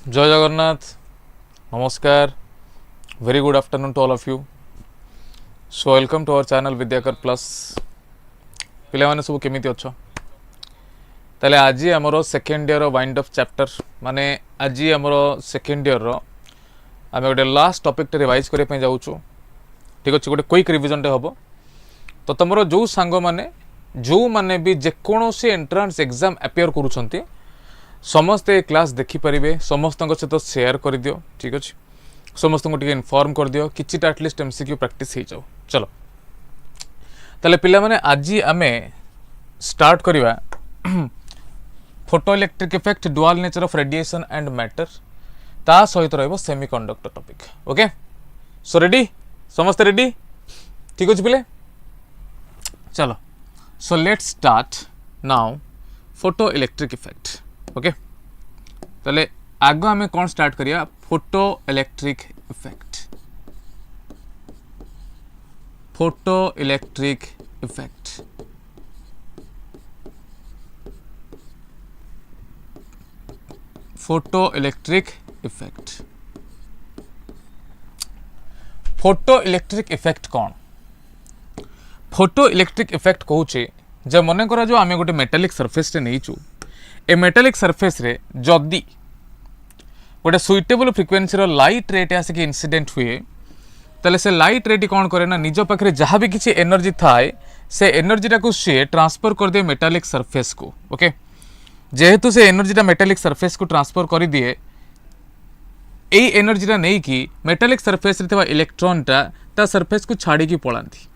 जय जगन्नाथ नमस्कार very good afternoon to all of you so welcome to our channel Vidyakar plus पिला माने सब केमिति अच्छो ताले आज आमर second year wind up chapter माने आज आमर सेकेंड ईयर रो आमे गोटे लास्ट टॉपिक रिवाइज करने पे जाऊँ ठीक अच्छे गोटे क्विक रिविजन हम तो तुम जो सांग मैंने भी जेकोसी एंट्रांस एग्जाम अपियर करुँच समस्ते क्लास देखिपारे समस्त सहित सेयार कर दियो ठीक अच्छे समस्त को इनफॉर्म कर दियो कि एटलिस्ट MCQ प्रैक्टिस हो जाओ चलो ताले पिला माने आज आमे स्टार्ट करिवा photo electric effect dual nature of radiation and matter ता सहित रहिबो semiconductor topic okay so ready समस्त रेडी ठीक अच्छे पिले चलो so let's start now photo electric effect okay ताले आगो आमे कौन स्टार्ट करिया photo electric effect photo electric effect photo electric effect photo electric effect कौन फोटो इलेक्ट्रिक इफेक्ट कहूचे जब मन करा जो आमे गोटे मेटालिक सरफेस रे नहींचू ए मेटालिक सरफेस रे जदी गोटे सुइटेबल फ्रिक्वेन्सी रो लाइट रेट आसिक इंसिडेंट हुए ताले से लाइट रेट कौन करे ना निज पाखे जहाँ भी किसी एनर्जी थाए से एनर्जीटा को सी ट्रांसफर कर दिए मेटालिक सरफेस को ओके जेहेतु से एनर्जीटा मेटालिक सरफेस को ट्रांसफर कर दिए यही एनर्जीटा नहीं कि मेटालिक सरफेस रे इलेक्ट्रॉनटा ता सरफेस को छाड़ी की पलांती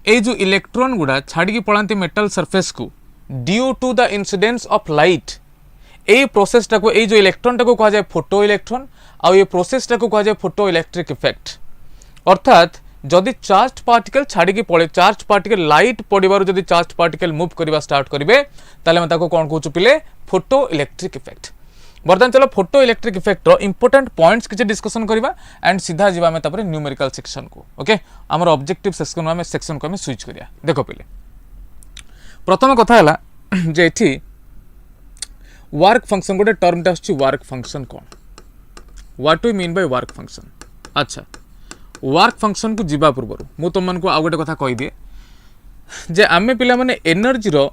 ए जो इलेक्ट्रॉन गुड़ा छाड़ी की पलांती मेटल सरफेस को due to the incidence of light ए प्रोसेस टाको ए जो इलेक्ट्रॉन टाको कहा जाए फोटो इलेक्ट्रॉन आ ये प्रोसेस टाको कहा जाए फोटो इलेक्ट्रिक इफेक्ट अर्थात जदि चार्ज पार्टिकल छाड़ी की पड़े चार्ज पार्टिकल लाइट पड़िबार जदि चार्ज पार्टिकल मूव करबा स्टार्ट करिवे ताले हम ताको कोन कहूछु पिले फोटो इलेक्ट्रिक इफेक्ट बर्तमान चलो फोटो इलेक्ट्रिक इफेक्ट रो इंपोर्टेंट पॉइंट्स किछि डिस्कशन करबा एंड सीधा जीवा में तापर न्यूमेरिकल सेक्शन को ओके हमर ऑब्जेक्टिव सेक्शन को हम स्विच करिया देखो पिले प्रथम कथा है जे एठी वर्क फंक्शन गोटे टर्म टा वर्क फंक्शन कौन what we mean by work function अच्छा वर्क फंक्शन को जीवा पूर्व मु तुम मन को आ गोटे कथा कहि दिए जे आमे पिला माने एनर्जी रो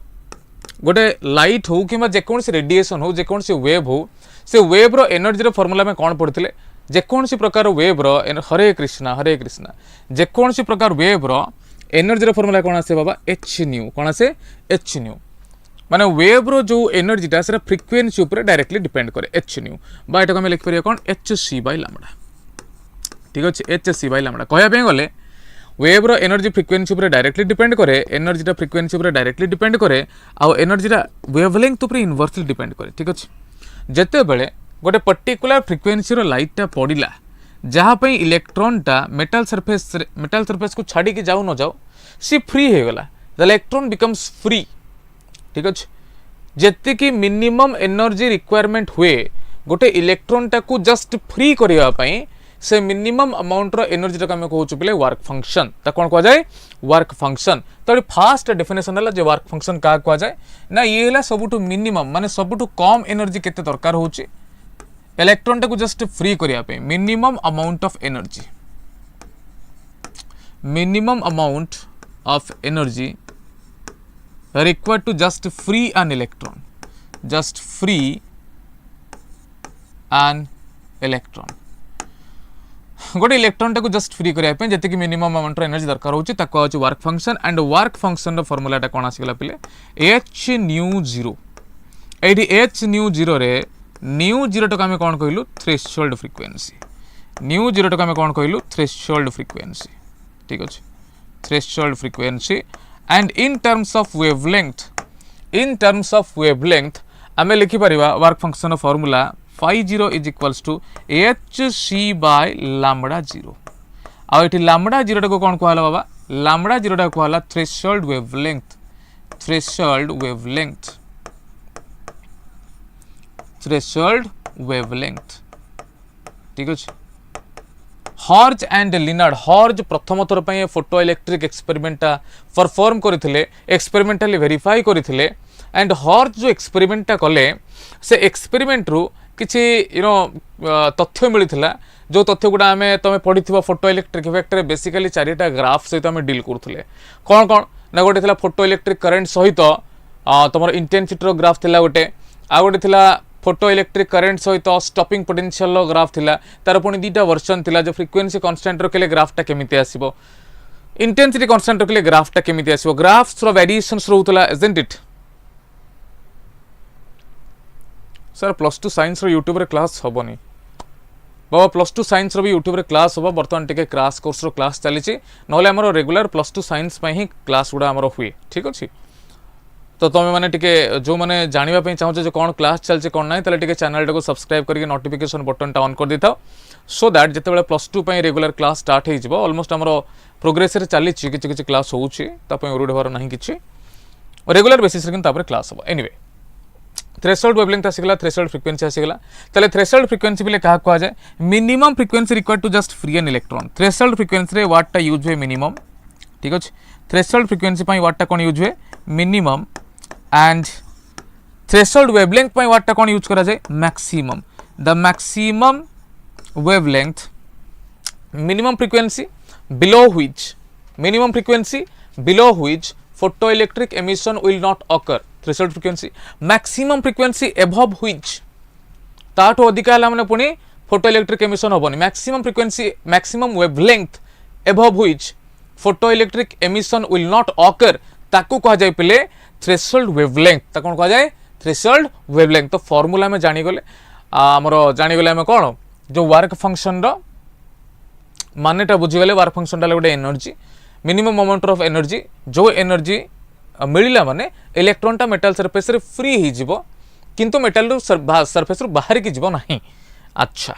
गोटे लाइट हो कि जेकोसी रेडिएशन हो जेकोसी वेव हो से वेव रो एनर्जी रो फॉर्मूला में कौन पढ़ते जेकोसी प्रकार वेव रो हरे कृष्णा जेकोसी प्रकार वेव रो एनर्जी रो फॉर्मूला कौन आसे बाबा एच न्यू कौन आसे एच न्यू माने वेव रो जो एनर्जीटा से फ्रिक्वेन्सी ऊपर डायरेक्टली डिपेंड करे एच न्यू बा एटा हम लिख परिया कौन एच सी बाय लैम्डा ठीक अच्छे एच सी बाय लैम्डा कहया पे गले वेव रो एनर्जी फ्रिक्वेन्सी ऊपर डायरेक्टली डिपेंड करे एनर्जीटा फ्रिक्वेन्सी ऊपर डायरेक्टली डिपेंड करे आ एनर्जीटा वेवलेंथ ऊपर इनवर्सली डिपेंड करे ठीक अच्छे जेते बेले गोटे पर्टिकुलर फ्रिक्वेन्सी रो लाइटटा पड़िला जहाँ पे इलेक्ट्रॉनटा मेटल सरफेस को छाड़ी के जाऊ न जाओ सी फ्री हो गला द इलेक्ट्रॉन बिकम्स फ्री ठीक अच्छे जेति की मिनिमम एनर्जी रिक्वायरमेंट हुए गोटे इलेक्ट्रॉनटा को जस्ट फ्री करबा पई से मिनिमम अमाउंट रो एनर्जी तक हमें कहूँ पिले वर्क फंक्शन ता कौन कह जाए वर्क फंक्शन तो फास्ट डेफिनेशन है वर्क फंक्शन क्या कह जाए ना ये है सबुठु मिनिमम माने सबुठु कम एनर्जी केते दरकार होची इलेक्ट्रॉन को जस्ट फ्री करिया पे minimum amount of energy minimum amount of energy required to just free an electron just free an electron गोटे इलेक्ट्रॉन को जस्ट फ्री करने जी मिनिमम अमाउंट एनर्जी दरकार होची work function and work function formula कौन आसगला पिले एच न्यू जीरो ये एच न्यू जीरो रे न्यू जीरो टक आम कौन कहलु थ्रेशोल्ड फ्रिक्वेन्सी न्यू जीरो टक आम कौन कहलु थ्रेशोल्ड फ्रिक्वेन्सी ठीक अच्छे threshold frequency and in terms of wavelength आम लिखिपर work function formula phi 0 is equals to hc by lambda 0 आ ये lambda 0 को कौन कहला बाबा lambda 0 टा कहला threshold wavelength ठीक अच्छे हॉर्ज एंड लिनार्ड हॉर्ज प्रथम थर फोटो इलेक्ट्रिक एक्सपेरिमेंटा परफॉर्म करथिले एक्सपेरिमेंटली वेरीफाई करथिले एंड हॉर्ज जो एक्सपेरिमेंटा कले से एक्सपेरिमेंट रु किसी तथ्य मिलता जो तथ्य गुड़ा आम तुम पढ़ी फोटो इलेक्ट्रिक इफेक्ट रे बेसिकली चारिटा ग्राफ सहित आम डील करुले कौन कौन ना गोटे फोटो इलेक्ट्रिक करेन्ट सहित तुम इंटेंसिटी ग्राफ थिला गोटे आ गोटे थिला फोटो इलेक्ट्रिक करेन्ट सहित स्टॉपिंग पोटेंशियल ग्राफ थिला तार पुणी दुईटा वर्जन थिला जो फ्रिक्वेंसी कांस्टेंट रखिले ग्राफटा केमिति आसीबो इंटेंसिटी कांस्टेंट रखिले ग्राफटा केमिति आसीबो ग्राफ्स रो वेरिएशंस रहउतला इजंट इट सर +2 साइंस रो यूट्यूब रे क्लास होबनी बाबा +2 साइंस रो भी यूट्यूब रे क्लास होबो बर्तमान टिके क्रैश कोर्स रो क्लास चलीची नले हमरो रेगुलर +2 साइंस पई ही क्लास गुडा हमरो हुए ठीक अछि तो तुम मैंने टिके जो मैंने जानिबा पई चाहौ जे कोन क्लास चलचे कोन नै तले टिके चैनल टाको सब्सक्राइब करके नोटिफिकेशन बटन टा ऑन कर दिथाओ सो दैट जते बेले +2 पई रेगुलर क्लास स्टार्ट हे जिवो ऑलमोस्ट हमरो प्रोग्रेस रे चलीची किछि क्लास होउची ता पई उरुड भर नाही किछि रेगुलर बेसिस रे किन तापर क्लास होबो एनीवे थ्रेशोल्ड वेवलेंथ आसीगला थ्रेशोल्ड फ्रीक्वेंसी आसीगला तले थ्रेशोल्ड फ्रीक्वेंसी बिले कहा को जाय minimum frequency required to just free an electron threshold frequency रे व्हाट टा यूज हुए मिनिमम ठीक अछि थ्रेशोल्ड फ्रीक्वेंसी पई व्हाट टा कोन यूज हुए मिनिमम एंड थ्रेशोल्ड वेवलेंथ पई व्हाट टा कोन यूज करा जाय maximum the maximum wavelength minimum frequency below which photoelectric emission will not occur threshold frequency maximum frequency above which ताठो अधिका हला माने पुनी photoelectric emission होबनी maximum frequency maximum wavelength above which photoelectric emission will not occur ताकू कहा जाय पले threshold wavelength ता कोन कहा जाय threshold wavelength तो फार्मूला में जानि गले हमरो जानि गले हम कोन जो वर्क फंक्शन रो मानेटा बुझी गले वर्क फंक्शन टा गोटे energy minimum amount of energy जो एनर्जी मिलला माने इलेक्ट्रॉन टा मेटल सरफेस रे फ्री ही जीवो किंतु मेटल रो सरफेस रो बाहर की जीवो नहीं अच्छा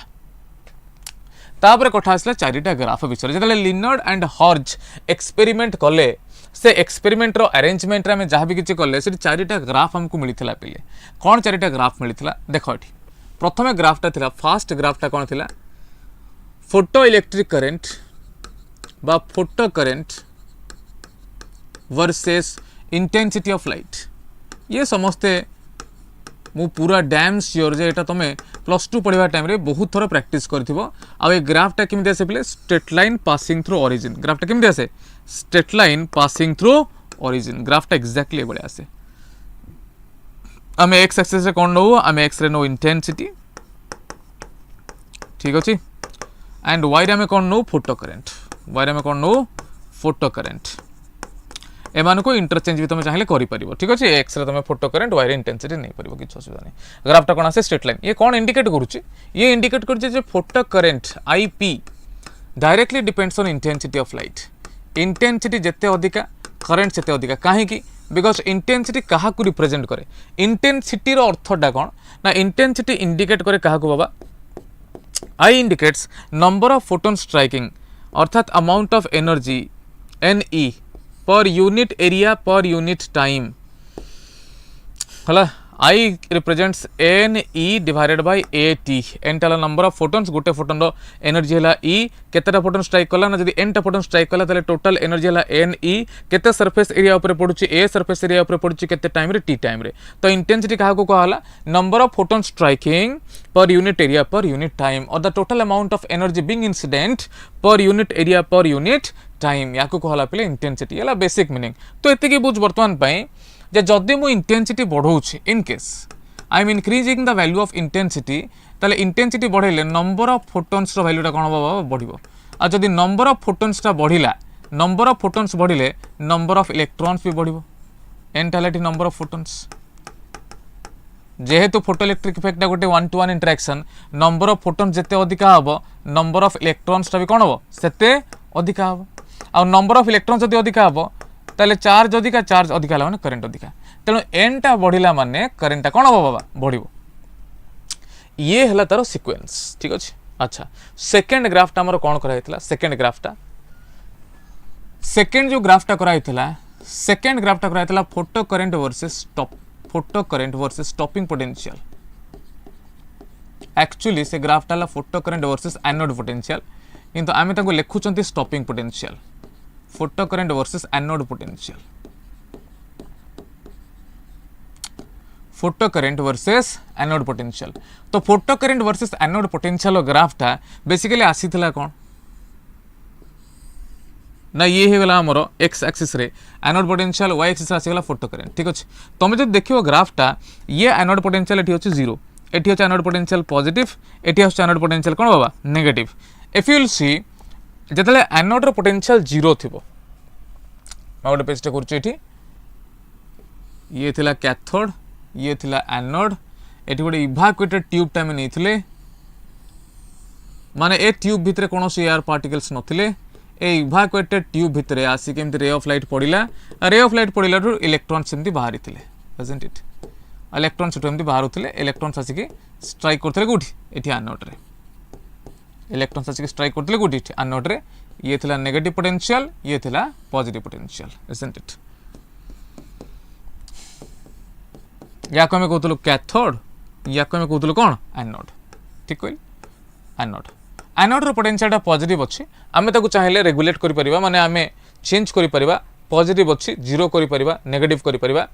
तापर कथा आसला चारिटा ग्राफ विषय जतले लिनर्ड एंड हॉर्ज एक्सपेरिमेंट कले से एक्सपेरिमेंट रो अरेंजमेंट रे हम जहाँ भी किछि कले से चारिटा ग्राफ हमको मिलिथिला पिले कोन चारिटा ग्राफ मिलिथिला देखो एठी प्रथम ग्राफटा थिला फर्स्ट ग्राफटा कोन थिला फोटो इलेक्ट्रिक करंट बा photo current versus intensity of light ये समस्ते मु पूरा डैम श्योर जे एटा तमे +2 पढ़िबा टाइम रे बहुत थोर प्रैक्टिस करथिबो आ ए ग्राफटा किमिते आसे पले straight line passing through origin ग्राफटा किमिते आसे straight line passing through origin ग्राफटा एग्जैक्टली एबळे आसे आमे एक्स एक्सिस रे कोन नो आमे एक्स रे नो इंटेंसिटी ठीक अछि एंड वाई रे आमे कोन नो फोटो करंट वायर में कौन नो फोटो करंट एमान को इंटरचेंज भी तुम चाहिए करि परिबो ठीक अछि एक्स रे तुम फोटो करंट वायर इंटेंसिटी नहीं परिबो किछ असुविधा नहीं ग्राफटा कोन आसे स्ट्रेट लाइन ये कौन इंडिकेट करूची ये इंडिकेट करजे जे photocurrent IP directly depends on intensity of light intensity जत्ते अधिका करंट सेते अधिका काहे कि बिकॉज इंटेंसिटी काहा को रिप्रेजेंट करे इंटेंसिटी रो अर्थटा कोन ना इंटेंसिटी इंडिकेट करे काहा को बाबा I indicates number of photon striking अर्थात amount of energy NE per unit area per unit time हला I represents NE divided by AT n टाला नंबर ऑफ फोटोन्स गोटे फोटोन रो एनर्जी हला E केतेटा फोटोन स्ट्राइक कला ना जदी n टा फोटोन स्ट्राइक कला तले टोटल एनर्जी हला NE केते सरफेस एरिया ऊपर पडुची A सरफेस एरिया ऊपर पडुची केते टाइम रे T टाइम रे तो इंटेंसिटी काहा को कहला number of photon striking per unit area per unit time और the total amount of energy being incident per unit area per unit time याको कहला पले इंटेंसिटी हला बेसिक मीनिंग तो एते के बुझ वर्तमान पई जे जदि मु इंटेंसिटी बढ़ौछि in case I am increasing the value of intensity ताले इंटेंसिटी बढ़ेले नंबर ऑफ फोटोन्स रो वैल्यूटा कोन बाबा बढ़िबो आ जदि नंबर ऑफ फोटोन्स टा बढ़िला नंबर ऑफ फोटोन्स बढ़िले नंबर ऑफ इलेक्ट्रॉन्स भी बढ़िबो एन टालाटी नंबर ऑफ फोटोन्स जेहेतु फोटो इलेक्ट्रिक इफेक्ट गोटे 1-to-1 interaction number of photons जते अधिका हबो नंबर ऑफ इलेक्ट्रॉन्स टा भी कोन हबो सेते अधिका हबो आ नंबर ऑफ इलेक्ट्रॉन्स जते अधिका हबो ताले चार्ज अधिका माने करंट अधिका तेणु एन टा बढ़िला माने करंट टा कोन हो बाबा बढ़िबो ये हला तारो सीक्वेंस ठीक अछि अच्छा सेकंड ग्राफ टा हमर कोन करा हितला सेकंड जो ग्राफ टा करा हितला photocurrent versus stopping potential actually से ग्राफ टा photocurrent versus anode potential किंतु आमे ताको लेखुचंती stopping potential photocurrent versus anode potential photocurrent versus anode potential. तो photocurrent versus anode potential ग्राफटा बेसिकली आसीथिला कोन ना ये हो गला हमरो एक्स एक्सिस रे एनोड पोटेंशियल वाई एक्सिस आसी गला फोटो करेंट। ठीक अछि तुम जो देखियो ग्राफटा ये एनोड पोटेंशियल एठी अछि 0 एठी अछि एनोड पोटेंशियल पॉजिटिव एठी अछि एनोड पोटेंशियल कोन बाबा negative. If you will see जतले एनोड रो पोटेंशियल 0 थिबो मैं गोटे पेज टे करछु एठी ये थिला कैथोड ये थिला एनोड एठी गोटे इवाक्युएटेड ट्यूब टा में नेथिले माने ए ट्यूब भितरे कोनोसी एयर पार्टिकल्स नथिले ए इवाक्युएटेड ट्यूब भितरे आसी केमति ray of light पड़िला ray of light पड़िला रु इलेक्ट्रॉन सेमति बाहरी थिले doesn't it electron Setu एमति बाहरुथिले electrons आसी के स्ट्राइक करथिले गुठी एठी एनोड रे इलेक्ट्रॉन्स आसी के स्ट्राइक करथिले गुठी एनोड रे ये थिला नेगेटिव पोटेंशियल ये थिला पॉजिटिव पोटेंशियल डजंट इट। या को हमें कहतलो कैथोड या को हमें कहतलो कोन एनोड ठीक कहली एनोड एनोड रो पोटेंशियल टा पॉजिटिव अछि आमे ताकू चाहिले रेगुलेट करि परिबा माने आमे चेंज करि परिबा पॉजिटिव अछि जीरो करि परिबा नेगेटिव करि परिबा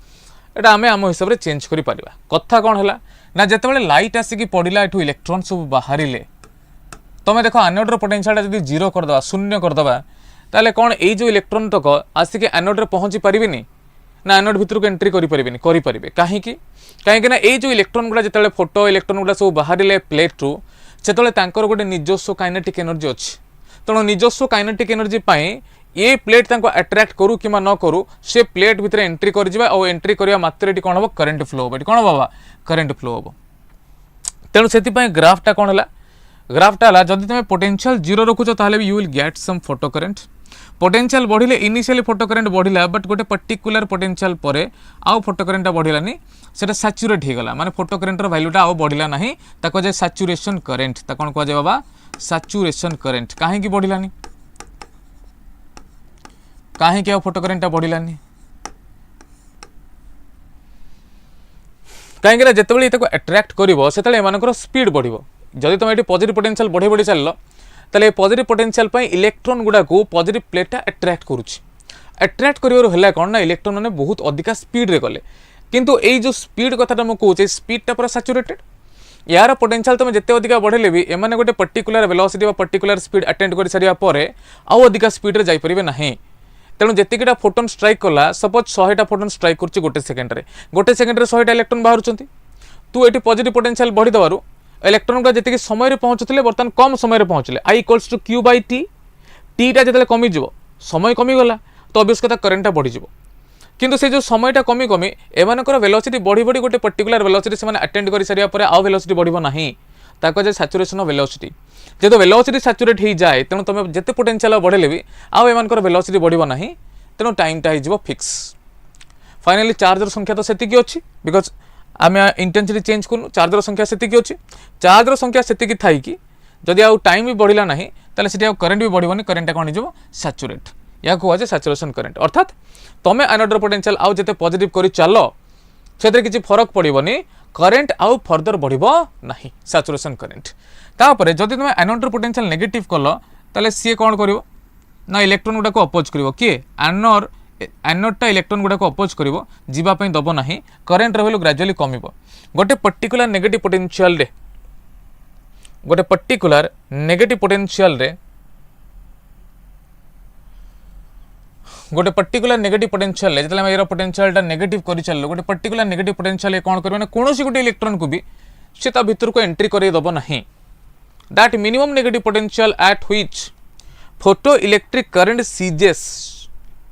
एटा आमे आम हिसाब रे चेंज करि परिबा। कथा कोन हला ना जेतेबेले लाइट आसी की पडिला एठू इलेक्ट्रॉन सब बाहरिले तमे देखो एनोड रो पोटेंशियल टा जदी जीरो कर दवा शून्य कर दवा ताले कोन एई जो इलेक्ट्रॉन तक आसी के एनोड रे पहुंची परिबेनी ना एनोड भितर को एंट्री करि परिबेनी करि परिबे काहे ना एई जो इलेक्ट्रॉन गुडा जेतेबेले फोटो इलेक्ट्रॉन गुडा सब बाहरिले प्लेट रु सेतेबेले तांकर गोटे निजस्व काइनेटिक एनर्जी अछि तेणु निजस्व काइनेटिक एनर्जी पाई ये प्लेट तांको अट्रैक्ट करू कि न करू से प्लेट भितर एंट्री कर जिबा और एंट्री करिया मात्र एटी कोन हो करंट फ्लो हो एटी कोन बाबा करंट फ्लो हो तेणु सेति पई ग्राफटा कोन हला ग्राफटा हला जदि तुम पोटेंशियल 0 रखुछ ताले you will get some photocurrent potential बढ़िले इनिशियली फोटो करंट बढ़िला बट गोटे पर्टिकुलर पोटेंशियल परे आउ फोटो करंट बढ़िलानी सेटा सैचुरेट हो गला माने फोटो करंट रो वैल्यूटा आउ बढ़िला नाही ताको जे सैचुरेशन करंट ता कोन कहजे बाबा सैचुरेशन करंट काहे की बढ़िलानी काहे कि फोटो करंट बढ़िलानी कहीं जितेबाला ये अट्रैक्ट करिवो सेतेले एमानकर स्पीड बढ़िवो जदि तुम ये पॉजिटिव पोटेंशियल बढ़ी बढ़ी चल ताले पॉजिटिव पोटेंशियल पई इलेक्ट्रॉन गुडा को पॉजिटिव प्लेटा अट्रैक्ट करूची अट्रैक्ट करिवर हला कोन ना इलेक्ट्रॉन माने बहुत अधिका स्पीड रे गले किंतु एई जो स्पीड कथाटा म कहूचे स्पीड टा पूरा सैचुरेटेड यार पोटेंशियल तुम जिते अधिका बढ़ेले भी एमाने गोटे particular velocity particular speed attend कर सारिया परे आउ अधिका स्पीड रे जाई परिबे नाही तेणु जितकीटा फोटोन स्ट्राइक कला सपोज 100टा फोटोन स्ट्राइक करछि गोटे सेकेंड रे 100टा इलेक्ट्रॉन बाहरुचंती तू एटी पॉजिटिव पोटेंशियल बढ़ी दबारु इलेक्ट्रॉन गुडा जितकी समय रे पहुंचुथिले बर्तन कम समय रे पहुंचले I equals to Q by T t टा जतले कमी जिवो समय कमी गला तो ऑब्वियस कथा करंटटा बढ़ी जिवो किंतु से जो समयटा कमी कमी एमानकर वेलोसिटी बढ़ी बढ़ी गोटे पर्टिकुलर वेलोसिटी से माने अटेंड करि सारिया परे आउ वेलोसिटी बढ़िबो नाही ताको जे सैचुरेशन ऑफ वेलोसिटी जेतो वेलोसिटी सैचुरेट हो जाए तेणु तुम जिते पोटेंशियल बढ़ेले भी आउ एमानकर वेलोसिटी बढ़िबो नाही तेणु टाइमटा हो जिवो फिक्स फाइनली चार्जर संख्या तो सेतिकी अछि बिकॉज आमे इंटेंसिटी चेंज करनु चार्जर संख्या सेतिकी अछि चार्जर संख्या सेतिकी थाई कि जदि आउ टाइम भी बढ़िला नाही ताले सेठी आउ करंट भी बढ़िबोनी करंट कोन हिजो सैचुरेट या को जे सैचुरेशन करंट अर्थात तमे एनोडर पोटेंशियल आउ जते पॉजिटिव करी चलो सेते किछि फरक पड़िबोनी करंट आउ फर्दर बढ़िबो नाही सैचुरेशन करंट तापरे जदि तुम एनोडर पोटेंशियल नेगेटिव कलो ताले सी कोन करिवो ना इलेक्ट्रॉन गुडा को अपोज करिवो के एनोडटा इलेक्ट्रॉन गुडा को अपोज करिवो जीवा पई दबो नाही करंट रहलो ग्रेजुअली कमिवो गोटे पर्टिकुलर नेगेटिव पोटेंशियल रे गोटे पर्टिकुलर नेगेटिव पोटेंशियल रे गोटे पर्टिकुलर नेगेटिव पोटेंशियल जतले हम एरो पोटेंशियलटा नेगेटिव करि चललो गोटे पर्टिकुलर नेगेटिव पोटेंशियल कोन करबो ना कोनोसी गोटे इलेक्ट्रॉन को भी से ता भीतर को एंट्री करै दबो नाही that minimum negative potential at which photoelectric current ceases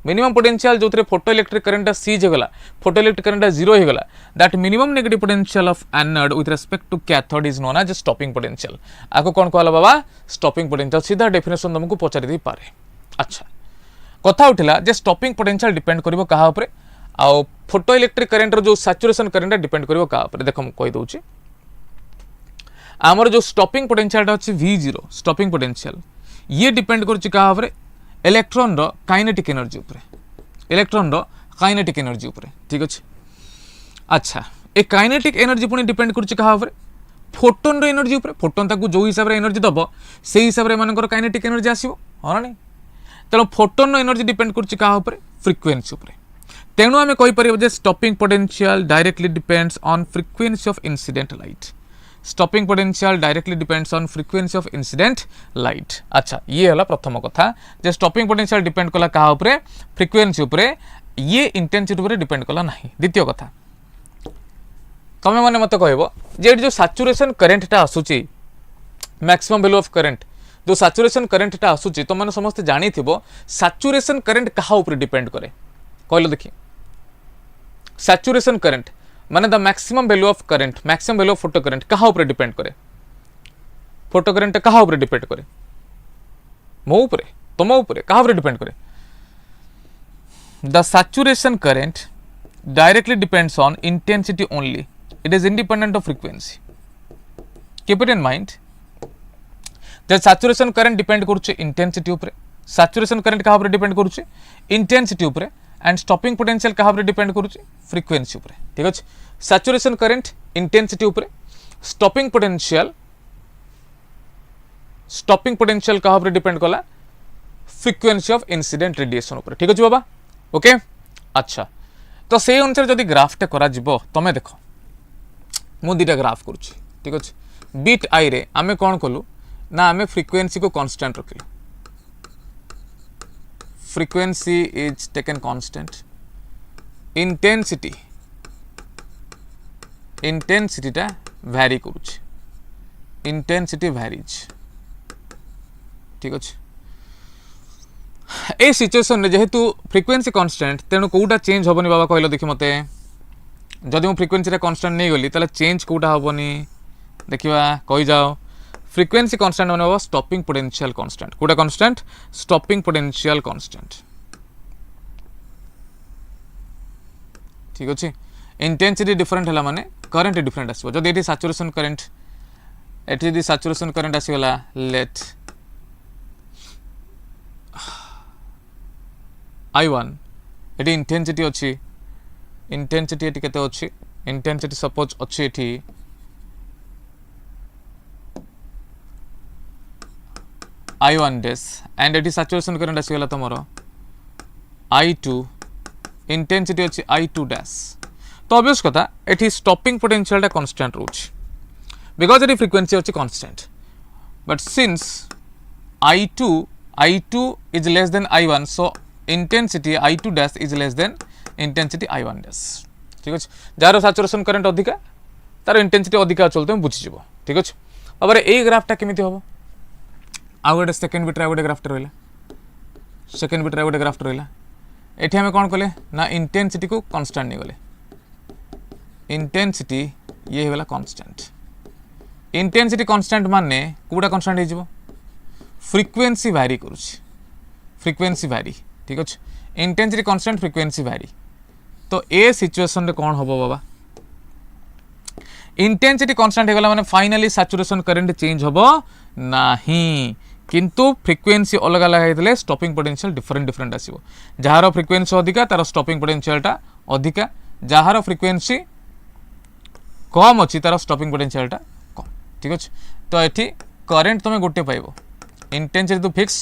minimum potential जो फोटोइलेक्ट्रिक करंट सीज होगला फोटोइलेक्ट्रिक करंट 0 होगला that minimum negative potential of anode with respect to cathode is known as stopping potential आको कोन कहला बाबा stopping potential सीधा definition तुमको पचारि दी पारे। अच्छा कथा उठिला जे स्टॉपिंग पोटेंशियल डिपेंड करिवो कहा ऊपर आ फोटोइलेक्ट्रिक करंट रो जो सैचुरेशन करंट डिपेंड करिवो कहा ऊपर देखो कहि दोछि हमर जो स्टॉपिंग पोटेंशियल अछि V0 स्टॉपिंग पोटेंशियल ये डिपेंड करछि कहा ऊपर इलेक्ट्रॉन रो काइनेटिक एनर्जी ऊपर इलेक्ट्रॉन रो काइनेटिक एनर्जी ऊपर ठीक अछि। अच्छा ए काइनेटिक एनर्जी पुनी डिपेंड करछि कहा ऊपर फोटोन रो एनर्जी ऊपर फोटोन ताकू जो हिसाब रे एनर्जी दबो सेही हिसाब रे मानकर काइनेटिक एनर्जी आसीबो हो ना नहीं तेणु फोटोन एनर्जी डिपेंड करछि कहा ऊपर फ्रिक्वेंसी ऊपर तेणु आम कहीपर जे stopping potential directly depends on frequency of incident light stopping potential directly depends on frequency of incident light अच्छा ये है प्रथम कथा जे स्टॉपिंग पोटेंशियल डिपेंड कला क्या उपरे फ्रिक्वेंसी उपरे ये इंटेंसिटी उपरे डिपेंड कला नहीं द्वितीय कथा तमें मैंने मत कह जो सैचुरेशन करेन्टा आसूची मैक्सिमम वैल्यू ऑफ करंट जो सैचुरेशन करेन्टा आसूची तुम मैंने समस्त जानी सैचुरेशन करेन्ट क्या ऊपर डिपेंड करे कहल देखिए सैचुरेशन करेन्ट माने the maximum value of current maximum value of photo current क्या ऊपर डिपेंड करे फोटो करंट क्या ऊपर डिपेंड करे मो ऊपर तुम ऊपर क्या ऊपर डिपेंड करे the saturation current directly depends on intensity only it is independent of frequency keep it in mind the saturation current depend करुचे इंटेंसिटी ऊपर सैचुरेशन करंट क्या ऊपर डिपेंड करुचे इंटेंसिटी ऊपर एंड स्टॉपिंग पोटेंशियल क्या डिपेंड करुचे frequency ऊपर ठीक अच्छे सैचुरेशन करंट इंटेंसिटी ऊपर स्टॉपिंग पोटेंशियल क्या डिपेंड कला फ्रीक्वेंसी ऑफ इंसिडेंट रेडिएशन ऊपर ठीक अच्छे बाबा ओके अच्छा तो से अनुसार जदि ग्राफटे करा जिवो तमे देखो मु दुटा ग्राफ करुच्ची ठीक अच्छे बीट आई रे आमे कौन कलु ना आमे फ्रीक्वेंसी को constant रखिलु frequency is taken constant intensity टा vary करुचे intensity varies ठीक अच्छे ए सिचुएशन रे जेहेतु फ्रीक्वेंसी कांस्टेंट तेणु कोटा चेंज होबनी बाबा कहलो देखि मते जदि मु फ्रीक्वेंसी रे कांस्टेंट नहीं गली ताले चेंज कोटा होबनी देखिबा कहि जाओ फ्रीक्वेंसी कांस्टेंट माने हो स्टॉपिंग पोटेंशियल कांस्टेंट कोटा कांस्टेंट स्टॉपिंग पोटेंशियल कांस्टेंट ठीक अच्छे इंटेंसिटी डिफरेंट है माने करंट डिफरेंट आसो जदि एटी सैचुरेशन करंट एटी यदि सैचुरेशन करंट आसीगला लेट I1 एटी इंटेंसिटी अच्छी इंटेंसिटी एटी केते अच्छी इंटेंसिटी सपोज अच्छी एटी I1 डैश एंड एटी सैचुरेशन करंट आसीगला तमरो I2 इंटेंसिटी अच्छी I2 डैश तो ऑब्वियस कथा एटी स्टॉपिंग पोटेंशियल टा कांस्टेंट रोच बिकॉज एटी फ्रीक्वेंसी अच्छी constant but since I2 is less than I1 so intensity I2 dash is less than intensity I1 dash ठीक अच्छे जार सैचुरेशन करंट अधिका तार इंटेंसिटी अधिका चलते तुम बुझीज ठीक अच्छे अब ये ग्राफटा केमी हम आउ गोटे सेकेंड बिट्रे गोटे ग्राफ्ट रहा सेकेंड बिट्रे गोटे ग्राफ्ट रहा ये आम कौन कले ना इंटेंसिटी को कांस्टेंट नहीं गले इंटेंसिटी ये होगा कांस्टेंट इंटेंसिटी कांस्टेंट माने कोटा कांस्टेंट हो फ्रीक्वेंसी वैरी करुच्ची फ्रीक्वेंसी वैरी ठीक अच्छे इंटेंसिटी कांस्टेंट फ्रीक्वेंसी वैरी तो ए सिचुएशन रे कौन हम बाबा इंटेंसिटी कांस्टेंट हो गला माने फाइनली सैचुरेशन करंट चेंज होबो नाही किंतु फ्रीक्वेंसी अलग अलग होते स्टॉपिंग पोटेंशियल डिफरेंट डिफरेंट आसो जार फ्रीक्वेंसी अधिका तार स्टॉपिंग पोटेंशियल टा अधिका जार फ्रीक्वेंसी कम अच्छी तार स्टॉपिंग पोटेंशियल टा कम ठीक अच्छे तो ये करेन्ट तुम गोटे पाइब इंटेंसिटी तो फिक्स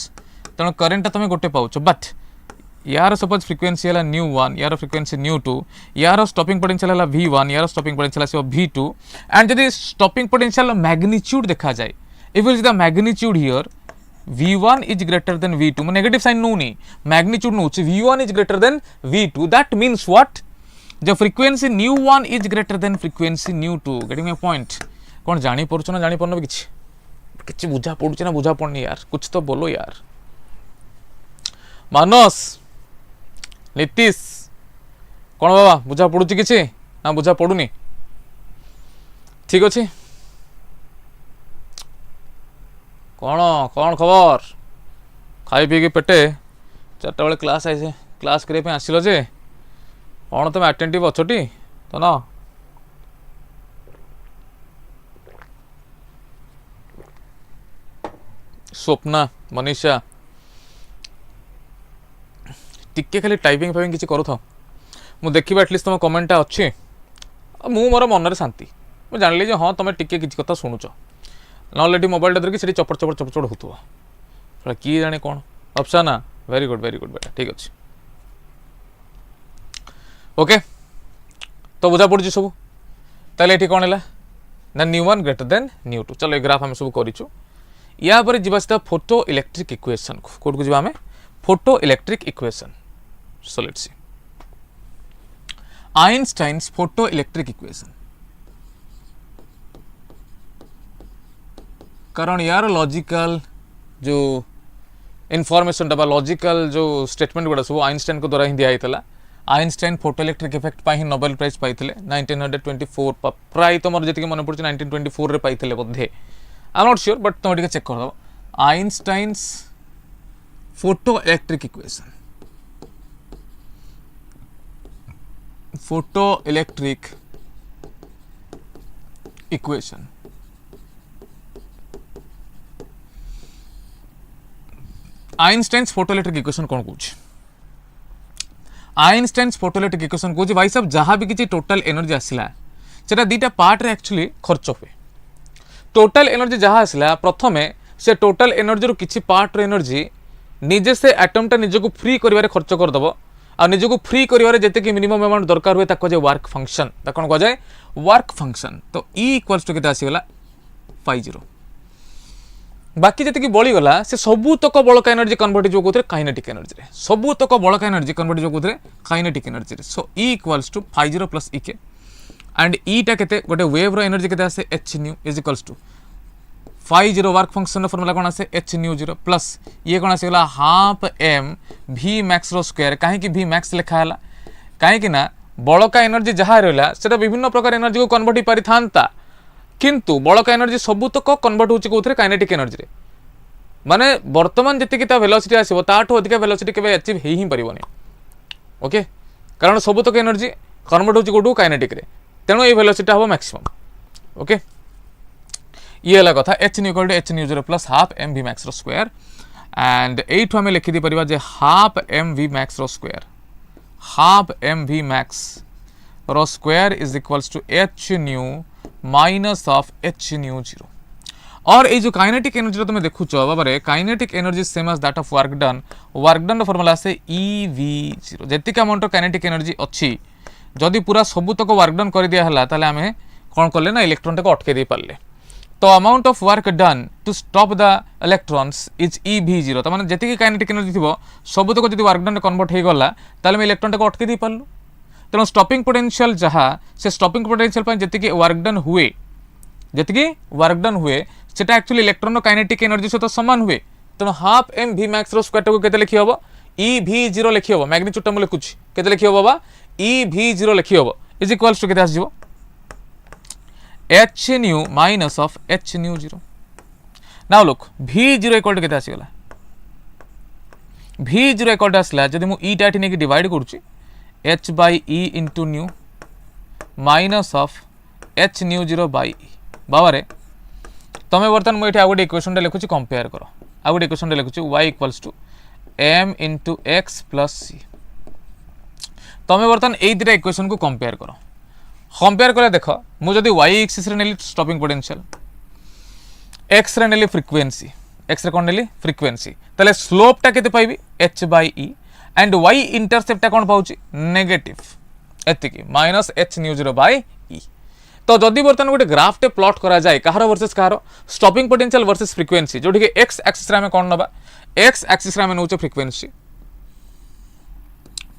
तेणु करेन्ट तुम गोटे पाच बट यार सपोज फ्रीक्वेंसी है न्यू1 यार फ्रीक्वेंसी न्यू2 यार स्टॉपिंग पोटेंशियल है V1 यार स्टॉपिंग पोटेंशियल आसो V2 एंड जदि स्टॉपिंग पोटेंशियल मैग्नीट्यूड देखा जाए if is the magnitude here V1 is greater than V2 मैं नेगेटिव साइन नौनी मैग्नीट्यूड नौ V1 is greater than V2 that means what जो फ्रीक्वेंसी न्यू1 is greater than फ्रीक्वेंसी न्यू2 getting my point कौन जानी पड़छ ना जानी पड़न किछि किछि बुझा पड़छ ना बुझा पड़नी यार कुछ तो बोलो यार मानस नीतीश कौन बाबा बुझा पड़ुछि किछि ना बुझा पड़ुनी ठीक अच्छे कौन कौन खबर खाई पी पेटे चार्टा बेले क्लास आए क्लास करने आसिल जे कौन तुम अटेंटिव अच्छी तो ना स्वप्ना मनीषा टिके खाली टाइपिंग फाइपिंग किसी करूँ मु देखी एटलिस्ट तुम कमेंटा अच्छी मु मोर मन शांति मुझे जान ली हाँ तुम टिके किसी कथा शुणुच ना मोबाइल धरिकी से चपड़ चपड़ चपड़ हो किए जाने कौन ऑप्शन आ वेरी गुड बेटा ठीक अच्छे ओके तो बुझा पड़ी सब ताले ये कौन है ना न्यू1 ग्रेटर देन न्यू2 चलो ये ग्राफ आम सब करूँ या पर जीवा फोटो इलेक्ट्रिक इक्वेशन को कौट को जीवा photo electric equation so let's see Einstein's photo electric equation कारण यार लॉजिकल जो इनफॉरमेशन डबा लॉजिकल जो स्टेटमेंट गुड़ा सब आइंस्टाइन को द्वारा ही दिया आइंस्टाइन फोटो इलेक्ट्रिक इफेक्ट पाई नोबेल प्राइज पाइले 1924 प्राय तुम जी मन पड़े 1924 रे पाइले बोधे I am not sure but तुम चेक कर दो Einstein's photo electric equation photo electric equation Einstein's photo electric equation कौन कौन आइंस्टाइन्स फोटो इलेक्ट्रिक इक्वेशन कौन भाई साहब जहाँ भी किसी टोटल एनर्जी आसला से दीटा पार्ट रे एक्चुअली खर्च हुए टोटल एनर्जी जहाँ आसला प्रथम से टोटल एनर्जी रू किसी पार्ट रे एनर्जी निजे से एटमटा निजको फ्री करिवारे खर्च करदब आ निजको फ्री करिवारे जेते मिनिमम अमाउंट दरकार हुए ताको जे वर्क फंक्शन ता कोन कह जाए वर्क फंक्शन तो E इक्वल्स टू केते आसीगला 50 बाकी जी बड़ी गला से सबूतक बड़का एनर्जी कन्वर्ट हो कौन काइनेटिक एनर्जी रे सबूतक बड़का एनर्जी कन्वर्ट हो कौन काइनेटिक एनर्जी रे so E equals to 50 plus E के एंड E टा केते गोटे वेव रो एनर्जी केते आसे h nu is equals to 50 work function formula कोन आसे h न्यू 0 प्लस ये कोन आसे गला हाफ m v मैक्स रो स्क्वायर काहे कि v मैक्स लिखा हला काहे कि ना बड़का एनर्जी जहा रहला सेटा विभिन्न प्रकार एनर्जी को कन्वर्ट ही पारि थांता किंतु बड़का एनर्जी सबूतक कन्वर्ट होची कोथरे काइनेटिक एनर्जी रे माने वर्तमान जति ता वेलोसिटी आसीबो ताठो अधिक वेलोसिटी केबे अचीव हेई ही परिबोनी ओके कारण सबूतक एनर्जी कन्वर्ट होची कोठू काइनेटिक रे तेनो ए वेलोसिटी हबो मैक्सिमम ओके ये हला कथा h nu equal to h nu 0 plus half m v max रो स्क्वायर एंड एठो हमें लिखि दी परिबा जे हाफ m v मैक्स रो square half m v max रो square is equals to h nu minus of h nu 0 और ये जो काइनेटिक एनर्जी तुम देखु बाबा kinetic energy same as that of work done formula से EV0 जेतिक अमाउंट काइनेटिक एनर्जी अच्छी जदि पूरा सबूतक वर्क डन कर दिया हला ताले आमे कोन करले ना इलेक्ट्रॉन को अटके दे पारले तो amount of work done to stop the electrons is EV0 तो माने जेतिक काइनेटिक एनर्जी थिबो सबूतक जदि वर्क डन कन्वर्ट हे गला ताले मैं इलेक्ट्रॉन को अटके दे पारलु तेणु स्टॉपिंग पोटेंशियल जहाँ से स्टॉपिंग पोटेंशियल जेतिक वर्क डन हुए जेतिक वर्क डन हुए सेटा एक्चुअली इलेक्ट्रॉन काइनेटिक एनर्जी सहित सामान हुए तेणु हाफ m v मैक्स रो स्क्वायर को केते लिखि हबो EV0 लिखि हबो मैग्नीट्यूड हम लिखुछि केते लिखि हबो बाबा EV0 लिखि हबो इज इक्वल्स टू केते आसीबो h nu minus of h nu 0 now look V0 equal to केते आसीगला V0 इक्वल टू आसला जदि मु E टाटी नेकी डिवाइड करूछि h by E into nu minus of h nu 0 by E बाबा रे तमें बर्तमान मुझे आ गोटे इक्वेशन लिखुची कंपेयर कर आ गोटे इक्वेशन लिखुची y equals to m into x plus c तमें बर्तमान यही दुटा इक्वेशन को कंपेयर कर कंपेयर कले देख मुझे y एक्सिस रे नेली स्टॉपिंग पोटेंशियल x रे नेली फ्रीक्वेंसी x रे कोन नेली फ्रीक्वेंसी तले स्लोप टा केते पाइबी h by e and y intercept टा कोन पाउची नेगेटिव एतिकी minus h nu 0 by e तो जदि बर्तमान गोटे ग्राफ टे प्लॉट करा जाए कहार वर्सेस कहार स्टॉपिंग पोटेंशियल वर्सेस फ्रीक्वेंसी जोठी के x एक्सिस रे हम कोन नबा x एक्सिस रे हम नउचे फ्रीक्वेंसी